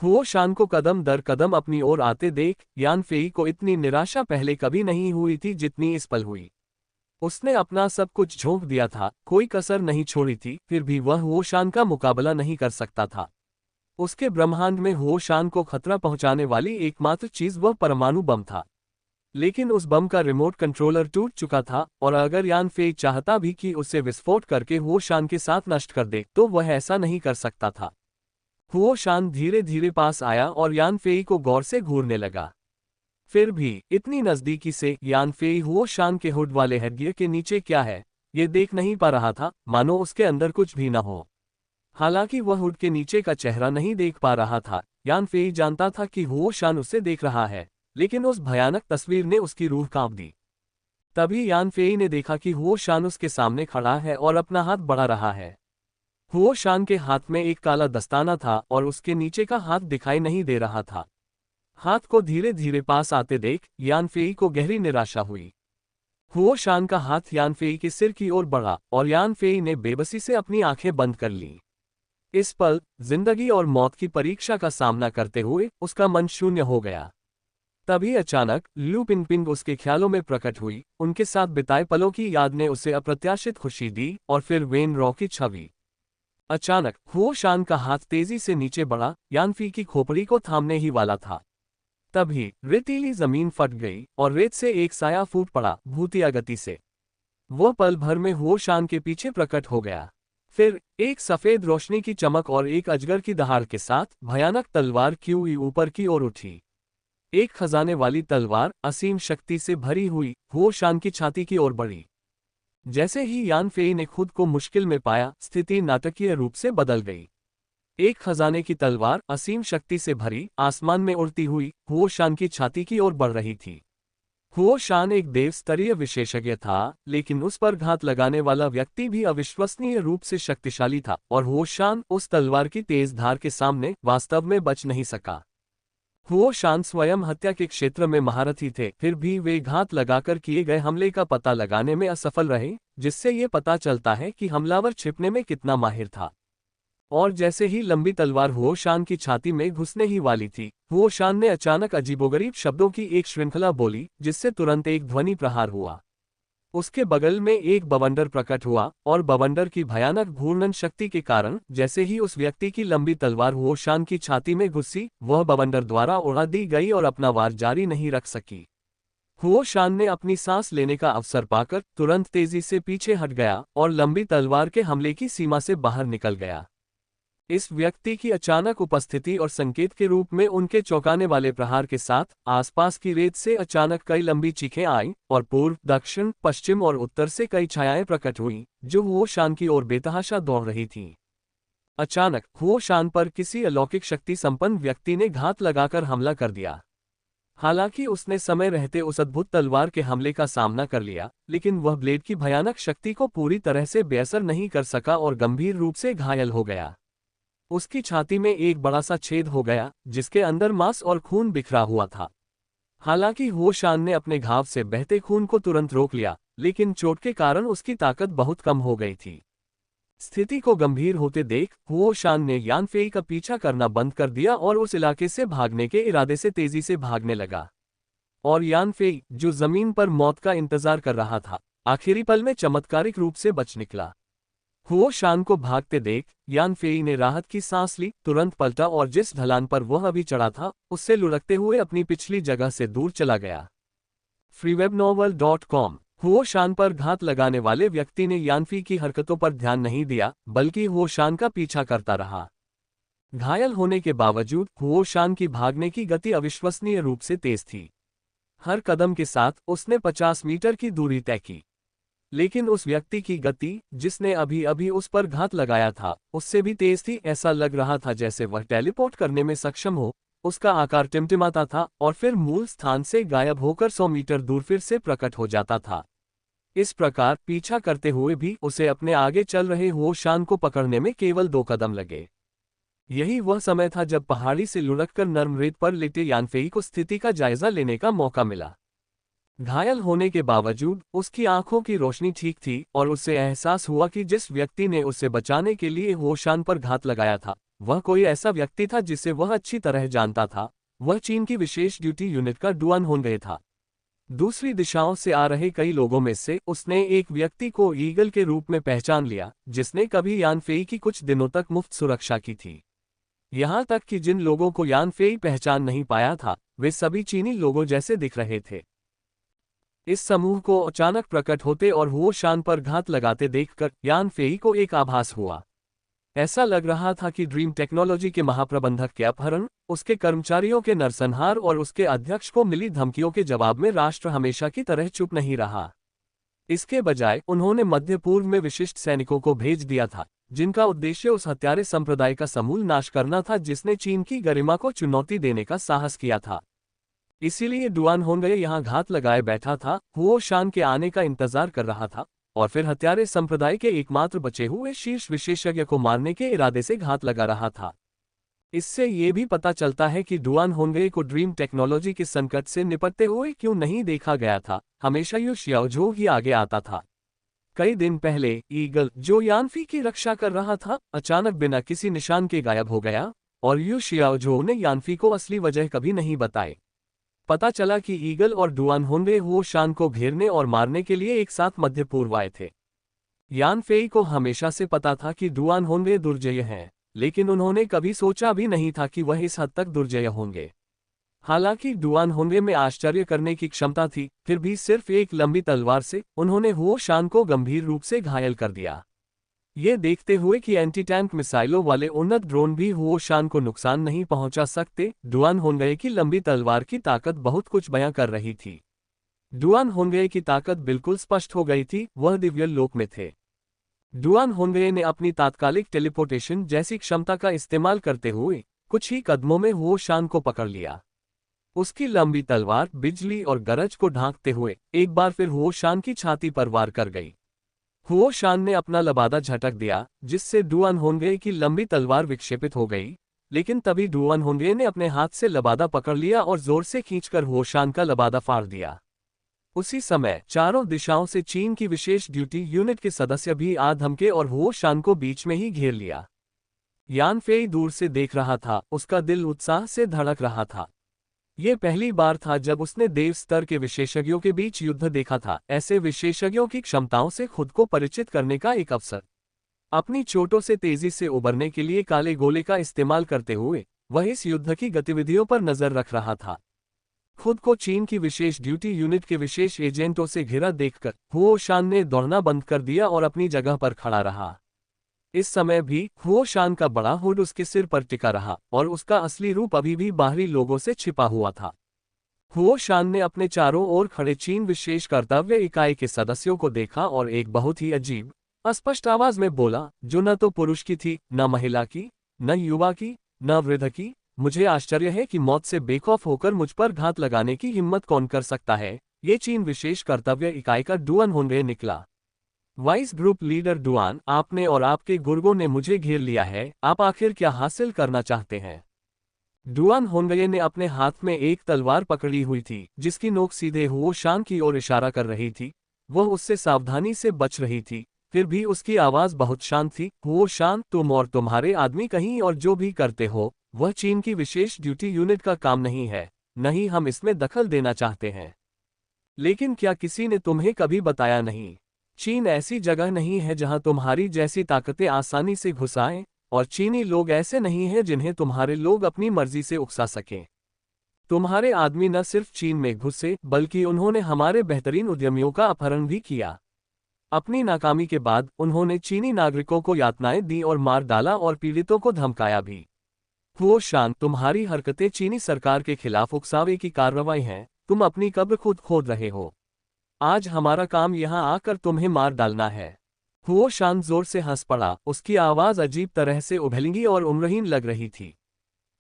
हुओ शान को कदम दर कदम अपनी ओर आते देख यान फेई को इतनी निराशा पहले कभी नहीं हुई थी जितनी इस पल हुई। उसने अपना सब कुछ झोंक दिया था, कोई कसर नहीं छोड़ी थी, फिर भी वह हुओ शान का मुकाबला नहीं कर सकता था। उसके ब्रह्मांड में हुओ शान को खतरा पहुंचाने वाली एकमात्र चीज वह परमाणु बम था। लेकिन उस बम का रिमोट कंट्रोलर टूट चुका था, और अगर यान फेई चाहता भी कि उसे विस्फोट करके हुओ शान के साथ नष्ट कर दे, तो वह ऐसा नहीं कर सकता था। हुओ शान धीरे धीरे पास आया और यान फेई को गौर से घूरने लगा। फिर भी इतनी नजदीकी से यान फेई हुओ शान के हुड वाले हेडगियर के नीचे क्या है, ये देख नहीं पा रहा था, मानो उसके अंदर कुछ भी न हो। हालांकि वह हुड के नीचे का चेहरा नहीं देख पा रहा था, यान फेई जानता था कि हुओ शान उसे देख रहा है, लेकिन उस भयानक तस्वीर ने उसकी रूह कांप दी। तभी यान फेई ने देखा कि हुओ शान उसके सामने खड़ा है और अपना हाथ बढ़ा रहा है। हुओ शान के हाथ में एक काला दस्ताना था और उसके नीचे का हाथ दिखाई नहीं दे रहा था। हाथ को धीरे धीरे पास आते देख यान फेई को गहरी निराशा हुई। हुओ शान का हाथ यान फेई के सिर की ओर बढ़ा और यान फेई ने बेबसी से अपनी आंखें बंद कर लीं। इस पल जिंदगी और मौत की परीक्षा का सामना करते हुए उसका मन शून्य हो गया। तभी अचानक लू पिंगपिंग उसके ख्यालों में प्रकट हुई। उनके साथ बिताए पलों की याद ने उसे अप्रत्याशित खुशी दी, और फिर वेन रॉ की छवि। अचानक हुओ शान का हाथ तेजी से नीचे बढ़ा, यान फी की खोपड़ी को थामने ही वाला था। तभी रेतीली जमीन फट गई और रेत से एक साया फूट पड़ा, भूतिया गति से। वह पल भर में हुओ शान के पीछे प्रकट हो गया। फिर एक सफेद रोशनी की चमक और एक अजगर की दहाड़ के साथ भयानक तलवार क्यों ऊपर की ओर उठी। एक खजाने वाली तलवार असीम शक्ति से भरी हुई हुओ शान की छाती की ओर बढ़ी। जैसे ही यान फेई ने खुद को मुश्किल में पाया, स्थिति नाटकीय रूप से बदल गई। एक खजाने की तलवार असीम शक्ति से भरी आसमान में उड़ती हुई हुओ शान की छाती की ओर बढ़ रही थी। हुओ शान एक देव स्तरीय विशेषज्ञ था, लेकिन उस पर घात लगाने वाला व्यक्ति भी अविश्वसनीय रूप से शक्तिशाली था, और हुओ शान उस तलवार की तेज धार के सामने वास्तव में बच नहीं सका। हुओ शान स्वयं हत्या के क्षेत्र में महारथी थे, फिर भी वे घात लगाकर किए गए हमले का पता लगाने में असफल रहे, जिससे ये पता चलता है कि हमलावर छिपने में कितना माहिर था। और जैसे ही लंबी तलवार हुओ शान की छाती में घुसने ही वाली थी, हुओ शान ने अचानक अजीबोगरीब शब्दों की एक श्रृंखला बोली, जिससे तुरंत एक ध्वनि प्रहार हुआ। उसके बगल में एक बवंडर प्रकट हुआ, और बवंडर की भयानक घूर्णन शक्ति के कारण जैसे ही उस व्यक्ति की लंबी तलवार हुओ शान की छाती में घुसी, वह बवंडर द्वारा उड़ा दी गई और अपना वार जारी नहीं रख सकी। हुओ शान ने अपनी सांस लेने का अवसर पाकर तुरंत तेजी से पीछे हट गया और लंबी तलवार के हमले की सीमा से बाहर निकल गया। इस व्यक्ति की अचानक उपस्थिति और संकेत के रूप में उनके चौंकाने वाले प्रहार के साथ आसपास की रेत से अचानक कई लंबी चीखें आईं, और पूर्व, दक्षिण, पश्चिम और उत्तर से कई छायाएं प्रकट हुईं, जो हुओ शान की ओर बेतहाशा दौड़ रही थीं। अचानक हुओ शान पर किसी अलौकिक शक्ति संपन्न व्यक्ति ने घात लगाकर हमला कर दिया। हालांकि उसने समय रहते उस अद्भुत तलवार के हमले का सामना कर लिया, लेकिन वह ब्लेड की भयानक शक्ति को पूरी तरह से बेअसर नहीं कर सका और गंभीर रूप से घायल हो गया। उसकी छाती में एक बड़ा सा छेद हो गया, जिसके अंदर मांस और खून बिखरा हुआ था। हालांकि हुओ शान ने अपने घाव से बहते खून को तुरंत रोक लिया, लेकिन चोट के कारण उसकी ताकत बहुत कम हो गई थी। स्थिति को गंभीर होते देख हुओ शान ने यान फेई का पीछा करना बंद कर दिया और उस इलाके से भागने के इरादे से तेजी से भागने लगा। और यान फेई, जो जमीन पर मौत का इंतजार कर रहा था, आखिरी पल में चमत्कारिक रूप से बच निकला। हुओ शान को भागते देख यान फेई ने राहत की सांस ली, तुरंत पलटा और जिस ढलान पर वह अभी चढ़ा था उससे लुढ़कते हुए अपनी पिछली जगह से दूर चला गया। freewebnovel.com। हुओ शान पर घात लगाने वाले व्यक्ति ने यानफी की हरकतों पर ध्यान नहीं दिया, बल्कि हुओ शान का पीछा करता रहा। घायल होने के बावजूद हुओ शान की भागने की गति अविश्वसनीय रूप से तेज थी। हर कदम के साथ उसने 50 मीटर की दूरी तय की। लेकिन उस व्यक्ति की गति, जिसने अभी अभी उस पर घात लगाया था, उससे भी तेज थी। ऐसा लग रहा था जैसे वह टेलीपोर्ट करने में सक्षम हो। उसका आकार टिमटिमाता था और फिर मूल स्थान से गायब होकर 100 मीटर दूर फिर से प्रकट हो जाता था। इस प्रकार पीछा करते हुए भी उसे अपने आगे चल रहे हुओ शान को पकड़ने में केवल 2 कदम लगे। यही वह समय था जब पहाड़ी से लुढ़ककर नर्म रेत पर लेटे यानफेई को स्थिति का जायजा लेने का मौका मिला। घायल होने के बावजूद उसकी आंखों की रोशनी ठीक थी और उससे एहसास हुआ कि जिस व्यक्ति ने उसे बचाने के लिए हुओ शान पर घात लगाया था, वह कोई ऐसा व्यक्ति था जिसे वह अच्छी तरह जानता था। वह चीन की विशेष ड्यूटी यूनिट का डुआन होंगे था। दूसरी दिशाओं से आ रहे कई लोगों में से उसने एक व्यक्ति को ईगल के रूप में पहचान लिया, जिसने कभी यानफेई की कुछ दिनों तक मुफ्त सुरक्षा की थी। यहां तक कि जिन लोगों को यानफेई पहचान नहीं पाया था, वे सभी चीनी लोगों जैसे दिख रहे थे। इस समूह को अचानक प्रकट होते और हुओ शान पर घात लगाते देखकर यानफेई को एक आभास हुआ। ऐसा लग रहा था कि ड्रीम टेक्नोलॉजी के महाप्रबंधक के अपहरण, उसके कर्मचारियों के नरसंहार और उसके अध्यक्ष को मिली धमकियों के जवाब में राष्ट्र हमेशा की तरह चुप नहीं रहा। इसके बजाय उन्होंने मध्य पूर्व में विशिष्ट सैनिकों को भेज दिया था, जिनका उद्देश्य उस हत्यारे संप्रदाय का समूल नाश करना था जिसने चीन की गरिमा को चुनौती देने का साहस किया था। इसीलिए डुआन होंगे यहां घात लगाए बैठा था, हुओ शान के आने का इंतजार कर रहा था और फिर हत्यारे संप्रदाय के एकमात्र बचे हुए शीर्ष विशेषज्ञ को मारने के इरादे से घात लगा रहा था। इससे ये भी पता चलता है कि डुआन होंगे को ड्रीम टेक्नोलॉजी के संकट से निपटते हुए क्यों नहीं देखा गया था। हमेशा यू शियाओझो ही आगे आता था। कई दिन पहले ईगल, जो यानफी की रक्षा कर रहा था, अचानक बिना किसी निशान के गायब हो गया और यू शियाओझो ने यानफी को असली वजह कभी नहीं बताई। पता चला कि ईगल और डुआन होंगे हुओ शान को घेरने और मारने के लिए एक साथ मध्य पूर्व आए थे। यानफेई को हमेशा से पता था कि डुआन होंगे दुर्जय हैं, लेकिन उन्होंने कभी सोचा भी नहीं था कि वह इस हद तक दुर्जय होंगे। हालांकि डुआन होंगे में आश्चर्य करने की क्षमता थी, फिर भी सिर्फ एक लंबी तलवार से उन्होंने हुओ शान को गंभीर रूप से घायल कर दिया। ये देखते हुए कि एंटी टैंक मिसाइलों वाले उन्नत ड्रोन भी हुओ शान को नुकसान नहीं पहुंचा सकते, डुआन होंगे की लंबी तलवार की ताकत बहुत कुछ बयां कर रही थी। डुआन होंगे की ताकत बिल्कुल स्पष्ट हो गई थी, वह दिव्य लोक में थे। डुआन होंगे ने अपनी तात्कालिक टेलीपोर्टेशन जैसी क्षमता का इस्तेमाल करते हुए कुछ ही कदमों में हुओ शान को पकड़ लिया। उसकी लंबी तलवार बिजली और गरज को ढांकते हुए एक बार फिर हुओ शान की छाती पर वार कर गई। हुओ शान ने अपना लबादा झटक दिया, जिससे डुआन होंगे की लंबी तलवार विक्षेपित हो गई, लेकिन तभी डुआन होंगे ने अपने हाथ से लबादा पकड़ लिया और जोर से खींचकर हुओ शान का लबादा फाड़ दिया। उसी समय चारों दिशाओं से चीन की विशेष ड्यूटी यूनिट के सदस्य भी आ धमके और हुओ शान को बीच में ही घेर लिया। यानफेई दूर से देख रहा था, उसका दिल उत्साह से धड़क रहा था। ये पहली बार था जब उसने देव स्तर के विशेषज्ञों के बीच युद्ध देखा था, ऐसे विशेषज्ञों की क्षमताओं से खुद को परिचित करने का एक अवसर। अपनी चोटों से तेजी से उबरने के लिए काले गोले का इस्तेमाल करते हुए वह इस युद्ध की गतिविधियों पर नजर रख रहा था। खुद को चीन की विशेष ड्यूटी यूनिट के विशेष एजेंटों से घिरा देखकर हुओ शान ने दौड़ना बंद कर दिया और अपनी जगह पर खड़ा रहा। इस समय भी हुओ शान का बड़ा हुड उसके सिर पर टिका रहा और उसका असली रूप अभी भी बाहरी लोगों से छिपा हुआ था। हुओ शान ने अपने चारों ओर खड़े चीन विशेष कर्तव्य इकाई के सदस्यों को देखा और एक बहुत ही अजीब, अस्पष्ट आवाज में बोला, जो न तो पुरुष की थी, न महिला की, न युवा की, न वृद्ध की। मुझे आश्चर्य है कि मौत से बेखौफ होकर मुझ पर घात लगाने की हिम्मत कौन कर सकता है। ये चीन विशेष कर्तव्य इकाई का डुआन होनवे निकला। वाइस ग्रुप लीडर डुआन, आपने और आपके गुर्गों ने मुझे घेर लिया है, आप आखिर क्या हासिल करना चाहते हैं? डुआन होनवे ने अपने हाथ में एक तलवार पकड़ी हुई थी, जिसकी नोक सीधे हुओ शान की ओर इशारा कर रही थी। वह उससे सावधानी से बच रही थी, फिर भी उसकी आवाज बहुत शांत थी। हुओ शान, तुम और तुम्हारे आदमी कहीं और जो भी करते हो, वह चीन की विशेष ड्यूटी यूनिट का काम नहीं है। नहीं, हम इसमें दखल देना चाहते हैं, लेकिन क्या किसी ने तुम्हें कभी बताया नहीं? चीन ऐसी जगह नहीं है जहां तुम्हारी जैसी ताकतें आसानी से घुस आएं, और चीनी लोग ऐसे नहीं हैं जिन्हें तुम्हारे लोग अपनी मर्जी से उकसा सकें। तुम्हारे आदमी न सिर्फ चीन में घुसे, बल्कि उन्होंने हमारे बेहतरीन उद्यमियों का अपहरण भी किया। अपनी नाकामी के बाद उन्होंने चीनी नागरिकों को यातनाएं दी और मार डाला और पीड़ितों को धमकाया भी। हुओ शान, तुम्हारी हरकतें चीनी सरकार के खिलाफ उकसावे की कार्रवाई हैं। तुम अपनी कब्र खुद खोद रहे हो। आज हमारा काम यहां आकर तुम्हें मार डालना है। हुओ शान जोर से हंस पड़ा। उसकी आवाज अजीब तरह से उभलगी और उम्रहीन लग रही थी।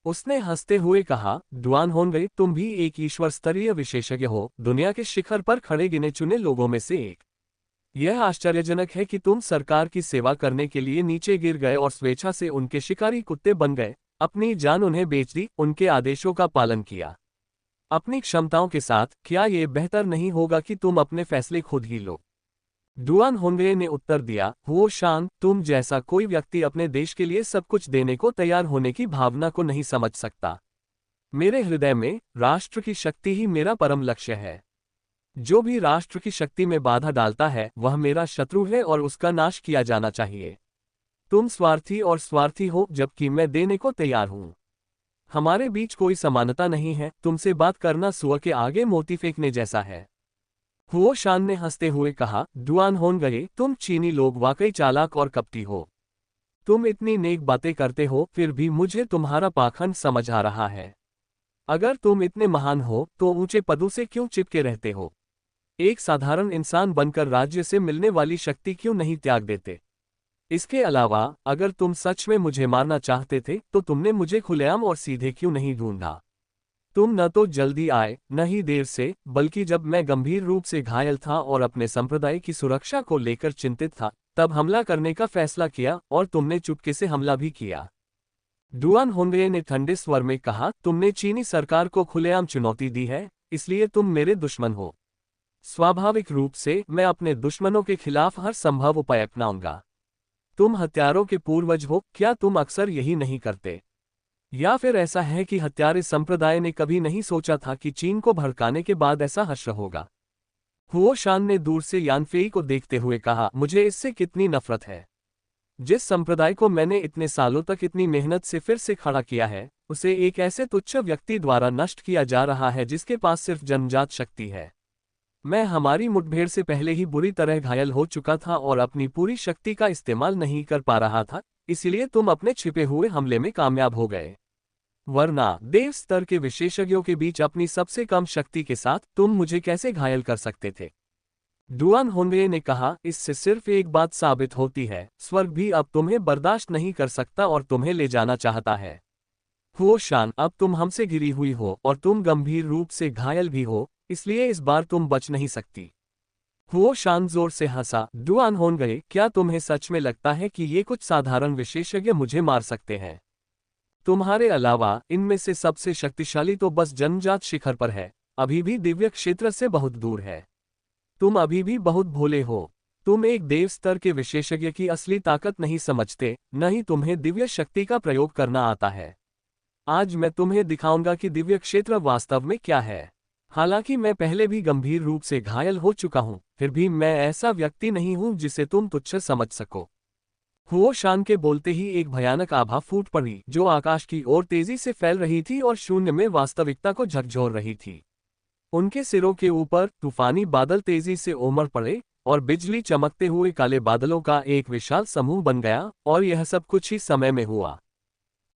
उसने हंसते हुए कहा, डुआन होनवे, तुम भी एक ईश्वर स्तरीय विशेषज्ञ हो, दुनिया के शिखर पर खड़े गिने चुने लोगों में से एक। यह आश्चर्यजनक है कि तुम सरकार की सेवा करने के लिए नीचे गिर गए और स्वेच्छा से उनके शिकारी कुत्ते बन गए। अपनी जान उन्हें बेच दी, उनके आदेशों का पालन किया। अपनी क्षमताओं के साथ क्या यह बेहतर नहीं होगा कि तुम अपने फैसले खुद ही लो? डुआन होनवे ने उत्तर दिया, हुओ शान, तुम जैसा कोई व्यक्ति अपने देश के लिए सब कुछ देने को तैयार होने की भावना को नहीं समझ सकता। मेरे हृदय में राष्ट्र की शक्ति ही मेरा परम लक्ष्य है। जो भी राष्ट्र की शक्ति में बाधा डालता है, वह मेरा शत्रु है और उसका नाश किया जाना चाहिए। तुम स्वार्थी और स्वार्थी हो, जबकि मैं देने को तैयार हूं। हमारे बीच कोई समानता नहीं है। तुमसे बात करना सुअर के आगे मोती फेंकने जैसा है। हुओ शान ने हंसते हुए कहा, डुआन होनवे, तुम चीनी लोग वाकई चालाक और कपटी हो। तुम इतनी नेक बातें करते हो, फिर भी मुझे तुम्हारा पाखंड समझ आ रहा है। अगर तुम इतने महान हो, तो ऊंचे पदों से क्यों चिपके रहते हो? एक साधारण इंसान बनकर राज्य से मिलने वाली शक्ति क्यों नहीं त्याग देते? इसके अलावा, अगर तुम सच में मुझे मारना चाहते थे, तो तुमने मुझे खुलेआम और सीधे क्यों नहीं ढूंढा? तुम न तो जल्दी आए, न ही देर से, बल्कि जब मैं गंभीर रूप से घायल था और अपने संप्रदाय की सुरक्षा को लेकर चिंतित था, तब हमला करने का फैसला किया, और तुमने चुपके से हमला भी किया। डुआन होनवे ने ठंडे स्वर में कहा, तुमने चीनी सरकार को खुलेआम चुनौती दी है, इसलिए तुम मेरे दुश्मन हो। स्वाभाविक रूप से मैं अपने दुश्मनों के खिलाफ हर संभव उपाय अपनाऊंगा। तुम हत्यारों के पूर्वज हो, क्या तुम अक्सर यही नहीं करते? या फिर ऐसा है कि हत्यारे संप्रदाय ने कभी नहीं सोचा था कि चीन को भड़काने के बाद ऐसा हश्र होगा? हुओ शान ने दूर से यानफेई को देखते हुए कहा, मुझे इससे कितनी नफरत है। जिस संप्रदाय को मैंने इतने सालों तक इतनी मेहनत से फिर से खड़ा किया है, उसे एक ऐसे तुच्छ व्यक्ति द्वारा नष्ट किया जा रहा है जिसके पास सिर्फ जन्मजात शक्ति है। मैं हमारी मुठभेड़ से पहले ही बुरी तरह घायल हो चुका था और अपनी पूरी शक्ति का इस्तेमाल नहीं कर पा रहा था, इसलिए तुम अपने छिपे हुए हमले में कामयाब हो गए। वरना देव स्तर के विशेषज्ञों के बीच अपनी सबसे कम शक्ति के साथ तुम मुझे कैसे घायल कर सकते थे? डुआन होनवे ने कहा, इससे सिर्फ एक बात साबित होती है, स्वर्ग भी अब तुम्हें बर्दाश्त नहीं कर सकता और तुम्हें ले जाना चाहता है। हुओ शान, अब तुम हमसे घिरी हुई हो और तुम गंभीर रूप से घायल भी हो, इसलिए इस बार तुम बच नहीं सकती। हुओ शान जोर से हंसा, डुआन होनवे, क्या तुम्हें सच में लगता है कि ये कुछ साधारण विशेषज्ञ मुझे मार सकते हैं? तुम्हारे अलावा इनमें से सबसे शक्तिशाली तो बस जन्मजात शिखर पर है, अभी भी दिव्य क्षेत्र से बहुत दूर है। तुम अभी भी बहुत भोले हो। तुम एक देव स्तर के विशेषज्ञ की असली ताकत नहीं समझते, न ही तुम्हें दिव्य शक्ति का प्रयोग करना आता है। आज मैं तुम्हें दिखाऊंगा कि दिव्य क्षेत्र वास्तव में क्या है। हालांकि मैं पहले भी गंभीर रूप से घायल हो चुका हूं, फिर भी मैं ऐसा व्यक्ति नहीं हूं जिसे तुम तुच्छ समझ सको। हुओ शान के बोलते ही एक भयानक आभा फूट पड़ी, जो आकाश की ओर तेजी से फैल रही थी और शून्य में वास्तविकता को झकझोर रही थी। उनके सिरों के ऊपर तूफानी बादल तेजी से उमड़ पड़े और बिजली चमकते हुए काले बादलों का एक विशाल समूह बन गया, और यह सब कुछ ही समय में हुआ।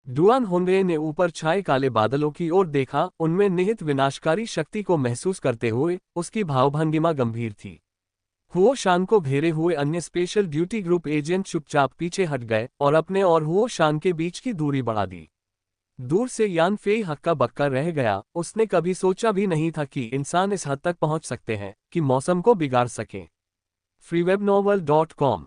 डुआन होनवे ने ऊपर छाए काले बादलों की ओर देखा, उनमें निहित विनाशकारी शक्ति को महसूस करते हुए उसकी भावभंगिमा गंभीर थी। हुओ शान को घेरे हुए अन्य स्पेशल ड्यूटी ग्रुप एजेंट चुपचाप पीछे हट गए और अपने और हुओ शान के बीच की दूरी बढ़ा दी। दूर से यान फेई हक्का बक्का रह गया। उसने कभी सोचा भी नहीं था कि इंसान इस हद तक पहुंच सकते हैं कि मौसम को बिगाड़ सकें। freewebnovel.com।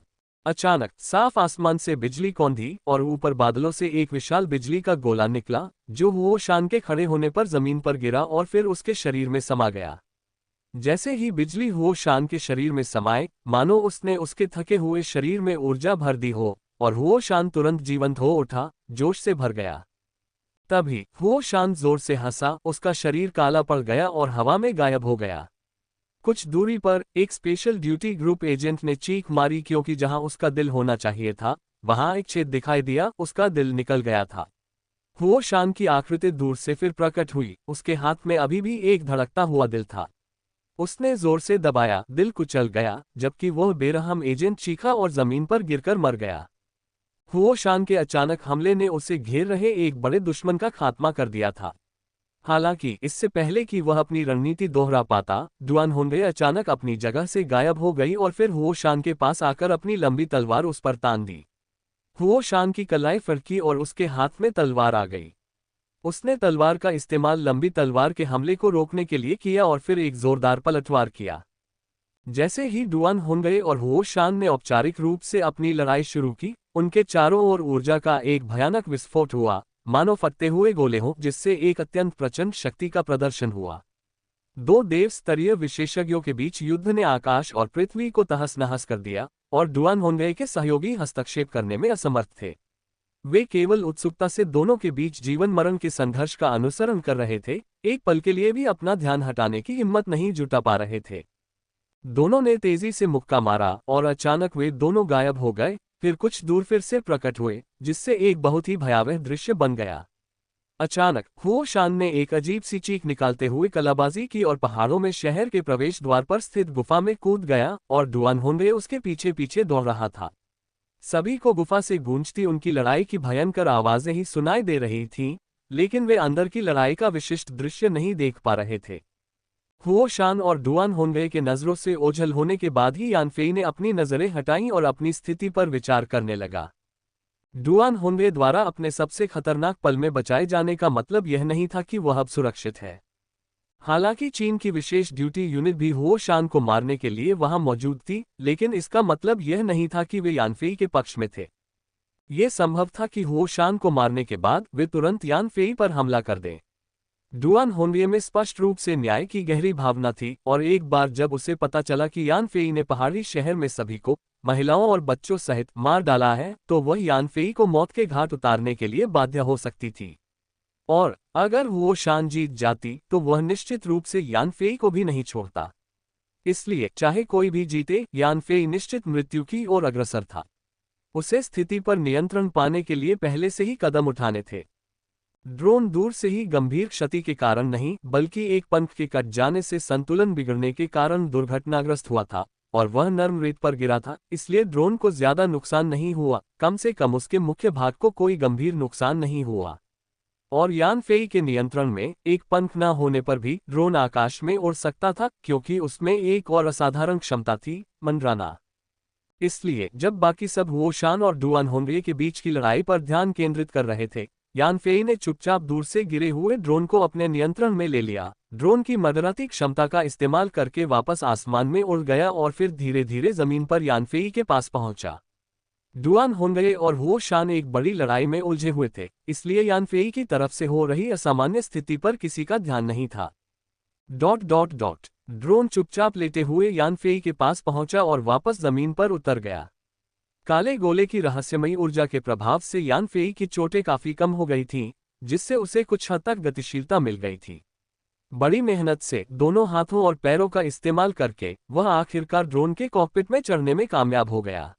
अचानक साफ आसमान से बिजली कौंधी और ऊपर बादलों से एक विशाल बिजली का गोला निकला, जो हुओ शान के खड़े होने पर जमीन पर गिरा और फिर उसके शरीर में समा गया। जैसे ही बिजली हुओ शान के शरीर में समाए, मानो उसने उसके थके हुए शरीर में ऊर्जा भर दी हो, और हुओ शान तुरंत जीवंत हो उठा, जोश से भर गया। तभी हुओ शान जोर से हंसा, उसका शरीर काला पड़ गया और हवा में गायब हो गया। कुछ दूरी पर एक स्पेशल ड्यूटी ग्रुप एजेंट ने चीख मारी, क्योंकि जहां उसका दिल होना चाहिए था वहां एक छेद दिखाई दिया। उसका दिल निकल गया था। हुओ शान की आकृति दूर से फिर प्रकट हुई। उसके हाथ में अभी भी एक धड़कता हुआ दिल था। उसने जोर से दबाया, दिल कुचल गया, जबकि वह बेरहम एजेंट चीखा और जमीन पर गिरकर मर गया। हुओ शान के अचानक हमले ने उसे घेर रहे एक बड़े दुश्मन का खात्मा कर दिया था। हालांकि इससे पहले कि वह अपनी रणनीति दोहरा पाता, डुआन होंगे अचानक अपनी जगह से गायब हो गई और फिर हुओ शान के पास आकर अपनी लंबी तलवार उस पर तान दी। हुओ शान की कलाई फड़की और उसके हाथ में तलवार आ गई। उसने तलवार का इस्तेमाल लंबी तलवार के हमले को रोकने के लिए किया और फिर एक जोरदार पलटवार किया। जैसे ही डुआन होंगे और हुओ शान ने औपचारिक रूप से अपनी लड़ाई शुरू की, उनके चारों ओर ऊर्जा का एक भयानक विस्फोट हुआ, मानो फटते हुए गोले हों, जिससे एक अत्यंत प्रचंड शक्ति का प्रदर्शन हुआ। दो देव स्तरीय विशेषज्ञों के बीच युद्ध ने आकाश और पृथ्वी को तहस नहस कर दिया, और डुआन होंगे के सहयोगी हस्तक्षेप करने में असमर्थ थे। वे केवल उत्सुकता से दोनों के बीच जीवन मरण के संघर्ष का अनुसरण कर रहे थे, एक पल के लिए भी अपना ध्यान हटाने की हिम्मत नहीं जुटा पा रहे थे। दोनों ने तेजी से मुक्का मारा और अचानक वे दोनों गायब हो गए, फिर कुछ दूर फिर से प्रकट हुए, जिससे एक बहुत ही भयावह दृश्य बन गया। अचानक हुओ शान ने एक अजीब सी चीख निकालते हुए कलाबाजी की और पहाड़ों में शहर के प्रवेश द्वार पर स्थित गुफा में कूद गया, और डुआन होंगे उसके पीछे पीछे दौड़ रहा था। सभी को गुफा से गूंजती उनकी लड़ाई की भयंकर आवाजें ही सुनाई दे रही थीं, लेकिन वे अंदर की लड़ाई का विशिष्ट दृश्य नहीं देख पा रहे थे। हुओ शान और डुआन होंगे के नजरों से ओझल होने के बाद ही यान फेई ने अपनी नजरें हटाईं और अपनी स्थिति पर विचार करने लगा। डुआन होंगे द्वारा अपने सबसे खतरनाक पल में बचाए जाने का मतलब यह नहीं था कि वह अब सुरक्षित है। हालांकि चीन की विशेष ड्यूटी यूनिट भी हुओ शान को मारने के लिए वहां मौजूद थी, लेकिन इसका मतलब यह नहीं था कि वे यान फेई के पक्ष में थे। यह संभव था कि हुओ शान को मारने के बाद वे तुरंत यान फेई पर हमला कर दें। डुआन होंगे में स्पष्ट रूप से न्याय की गहरी भावना थी, और एक बार जब उसे पता चला कि यान फेई ने पहाड़ी शहर में सभी को, महिलाओं और बच्चों सहित, मार डाला है, तो वह यान फेई को मौत के घाट उतारने के लिए बाध्य हो सकती थी। और अगर वो शान जीत जाती तो वह निश्चित रूप से यान फेई को भी नहीं छोड़ता। इसलिए चाहे कोई भी जीते, यान फेई निश्चित मृत्यु की ओर अग्रसर था। उसे स्थिति पर नियंत्रण पाने के लिए पहले से ही कदम उठाने थे। ड्रोन दूर से ही गंभीर क्षति के कारण नहीं, बल्कि एक पंख के कट जाने से संतुलन बिगड़ने के कारण दुर्घटनाग्रस्त हुआ था, और वह नर्म रेत पर गिरा था। इसलिए ड्रोन को ज्यादा नुकसान नहीं हुआ, कम से कम उसके मुख्य भाग को कोई गंभीर नुकसान नहीं हुआ। और यान फेई के नियंत्रण में एक पंख न होने पर भी ड्रोन आकाश में उड़ सकता था, क्योंकि उसमें एक और असाधारण क्षमता थी, मंडराना। इसलिए जब बाकी सब हुओ शान और डुआन होंगे के बीच की लड़ाई पर ध्यान केंद्रित कर रहे थे, यान फेई ने चुपचाप दूर से गिरे हुए ड्रोन को अपने नियंत्रण में ले लिया। ड्रोन की मदराती क्षमता का इस्तेमाल करके वापस आसमान में उड़ गया और फिर धीरे धीरे जमीन पर यान फेई के पास पहुंचा। डुआन होंगे और हुओ शान एक बड़ी लड़ाई में उलझे हुए थे, इसलिए यान फेई की तरफ से हो रही असामान्य स्थिति पर किसी का ध्यान नहीं था। ड्रोन चुपचाप लेटे हुए यान फेई के पास पहुंचा और वापस जमीन पर उतर गया। काले गोले की रहस्यमयी ऊर्जा के प्रभाव से यान फेई की चोटें काफी कम हो गई थीं, जिससे उसे कुछ हद तक गतिशीलता मिल गई थी। बड़ी मेहनत से दोनों हाथों और पैरों का इस्तेमाल करके वह आखिरकार ड्रोन के कॉकपिट में चढ़ने में कामयाब हो गया।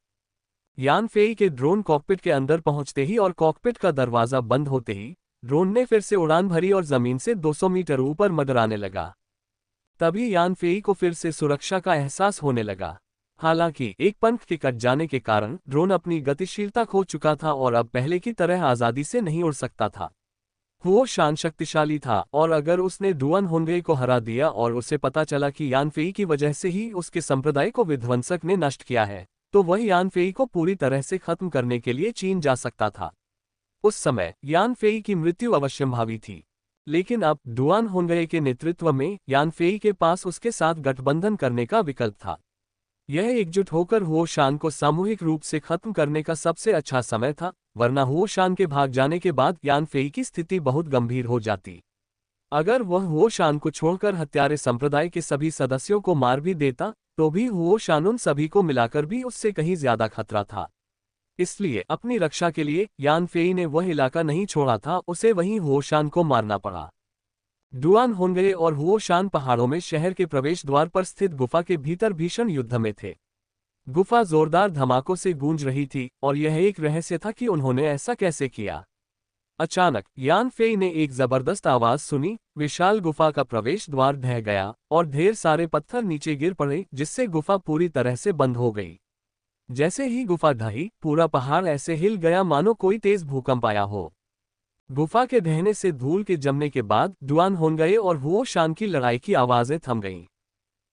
यान फेई के ड्रोन कॉकपिट के अंदर पहुंचते ही और कॉकपिट का दरवाजा बंद होते ही ड्रोन ने फिर से उड़ान भरी और जमीन से 200 मीटर ऊपर मंडराने लगा। तभी यान फेई को फिर से सुरक्षा का एहसास होने लगा। हालांकि एक पंख के कट जाने के कारण ड्रोन अपनी गतिशीलता खो चुका था और अब पहले की तरह आजादी से नहीं उड़ सकता था। हुओ शान शक्तिशाली था और अगर उसने डुआन होंगे को हरा दिया और उसे पता चला कि यान फेई की वजह से ही उसके संप्रदाय को विध्वंसक ने नष्ट किया है, तो वह यान फेई को पूरी तरह से खत्म करने के लिए चीन जा सकता था। उस समय यान फेई की मृत्यु अवश्यंभावी थी, लेकिन अब डुआन होंगे के नेतृत्व में यान फेई के पास उसके साथ गठबंधन करने का विकल्प था। यह एकजुट होकर हुओ शान को सामूहिक रूप से खत्म करने का सबसे अच्छा समय था, वरना हुओ शान के भाग जाने के बाद यान फेई की स्थिति बहुत गंभीर हो जाती। अगर वह हुओ शान को छोड़कर हत्यारे संप्रदाय के सभी सदस्यों को मार भी देता, तो भी हुओ शान उन सभी को मिलाकर भी उससे कहीं ज्यादा खतरा था। इसलिए अपनी रक्षा के लिए यान फेई ने वह इलाका नहीं छोड़ा था, उसे वहीं हुओ शान को मारना पड़ा। डुआन होंगे और हुओ शान पहाड़ों में शहर के प्रवेश द्वार पर स्थित गुफा के भीतर भीषण युद्ध में थे। गुफा जोरदार धमाकों से गूंज रही थी और यह एक रहस्य था कि उन्होंने ऐसा कैसे किया। अचानक यान फेई ने एक जबरदस्त आवाज सुनी, विशाल गुफा का प्रवेश द्वार ढह गया और ढेर सारे पत्थर नीचे गिर पड़े, जिससे गुफा पूरी तरह से बंद हो गई। जैसे ही गुफा ढही, पूरा पहाड़ ऐसे हिल गया मानो कोई तेज भूकंप आया हो। गुफा के ढहने से धूल के जमने के बाद डुआन होंगे और हुओ शान की लड़ाई की आवाजें थम गईं।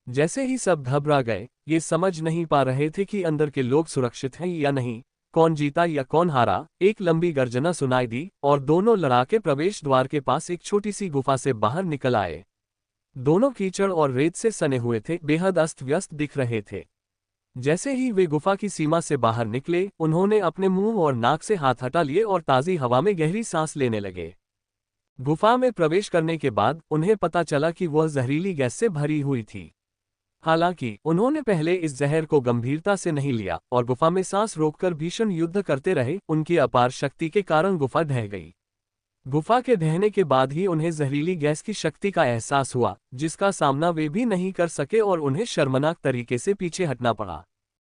जैसे ही सब घबरा गए, ये समझ नहीं पा रहे थे कि अंदर के लोग सुरक्षित हैं या नहीं, कौन जीता या कौन हारा, एक लंबी गर्जना सुनाई दी और दोनों लड़ाके प्रवेश द्वार के पास एक छोटी सी गुफा से बाहर निकल आए। दोनों कीचड़ और रेत से सने हुए थे, बेहद अस्त व्यस्त दिख रहे थे। जैसे ही वे गुफा की सीमा से बाहर निकले, उन्होंने अपने मुंह और नाक से हाथ हटा लिए और ताज़ी हवा में गहरी सांस लेने लगे। गुफा में प्रवेश करने के बाद उन्हें पता चला कि वह जहरीली गैस से भरी हुई थी। हालांकि उन्होंने पहले इस जहर को गंभीरता से नहीं लिया और गुफा में सांस रोककर भीषण युद्ध करते रहे। उनकी अपार शक्ति के कारण गुफा ढह गई। गुफा के ढहने के बाद ही उन्हें जहरीली गैस की शक्ति का एहसास हुआ, जिसका सामना वे भी नहीं कर सके और उन्हें शर्मनाक तरीके से पीछे हटना पड़ा।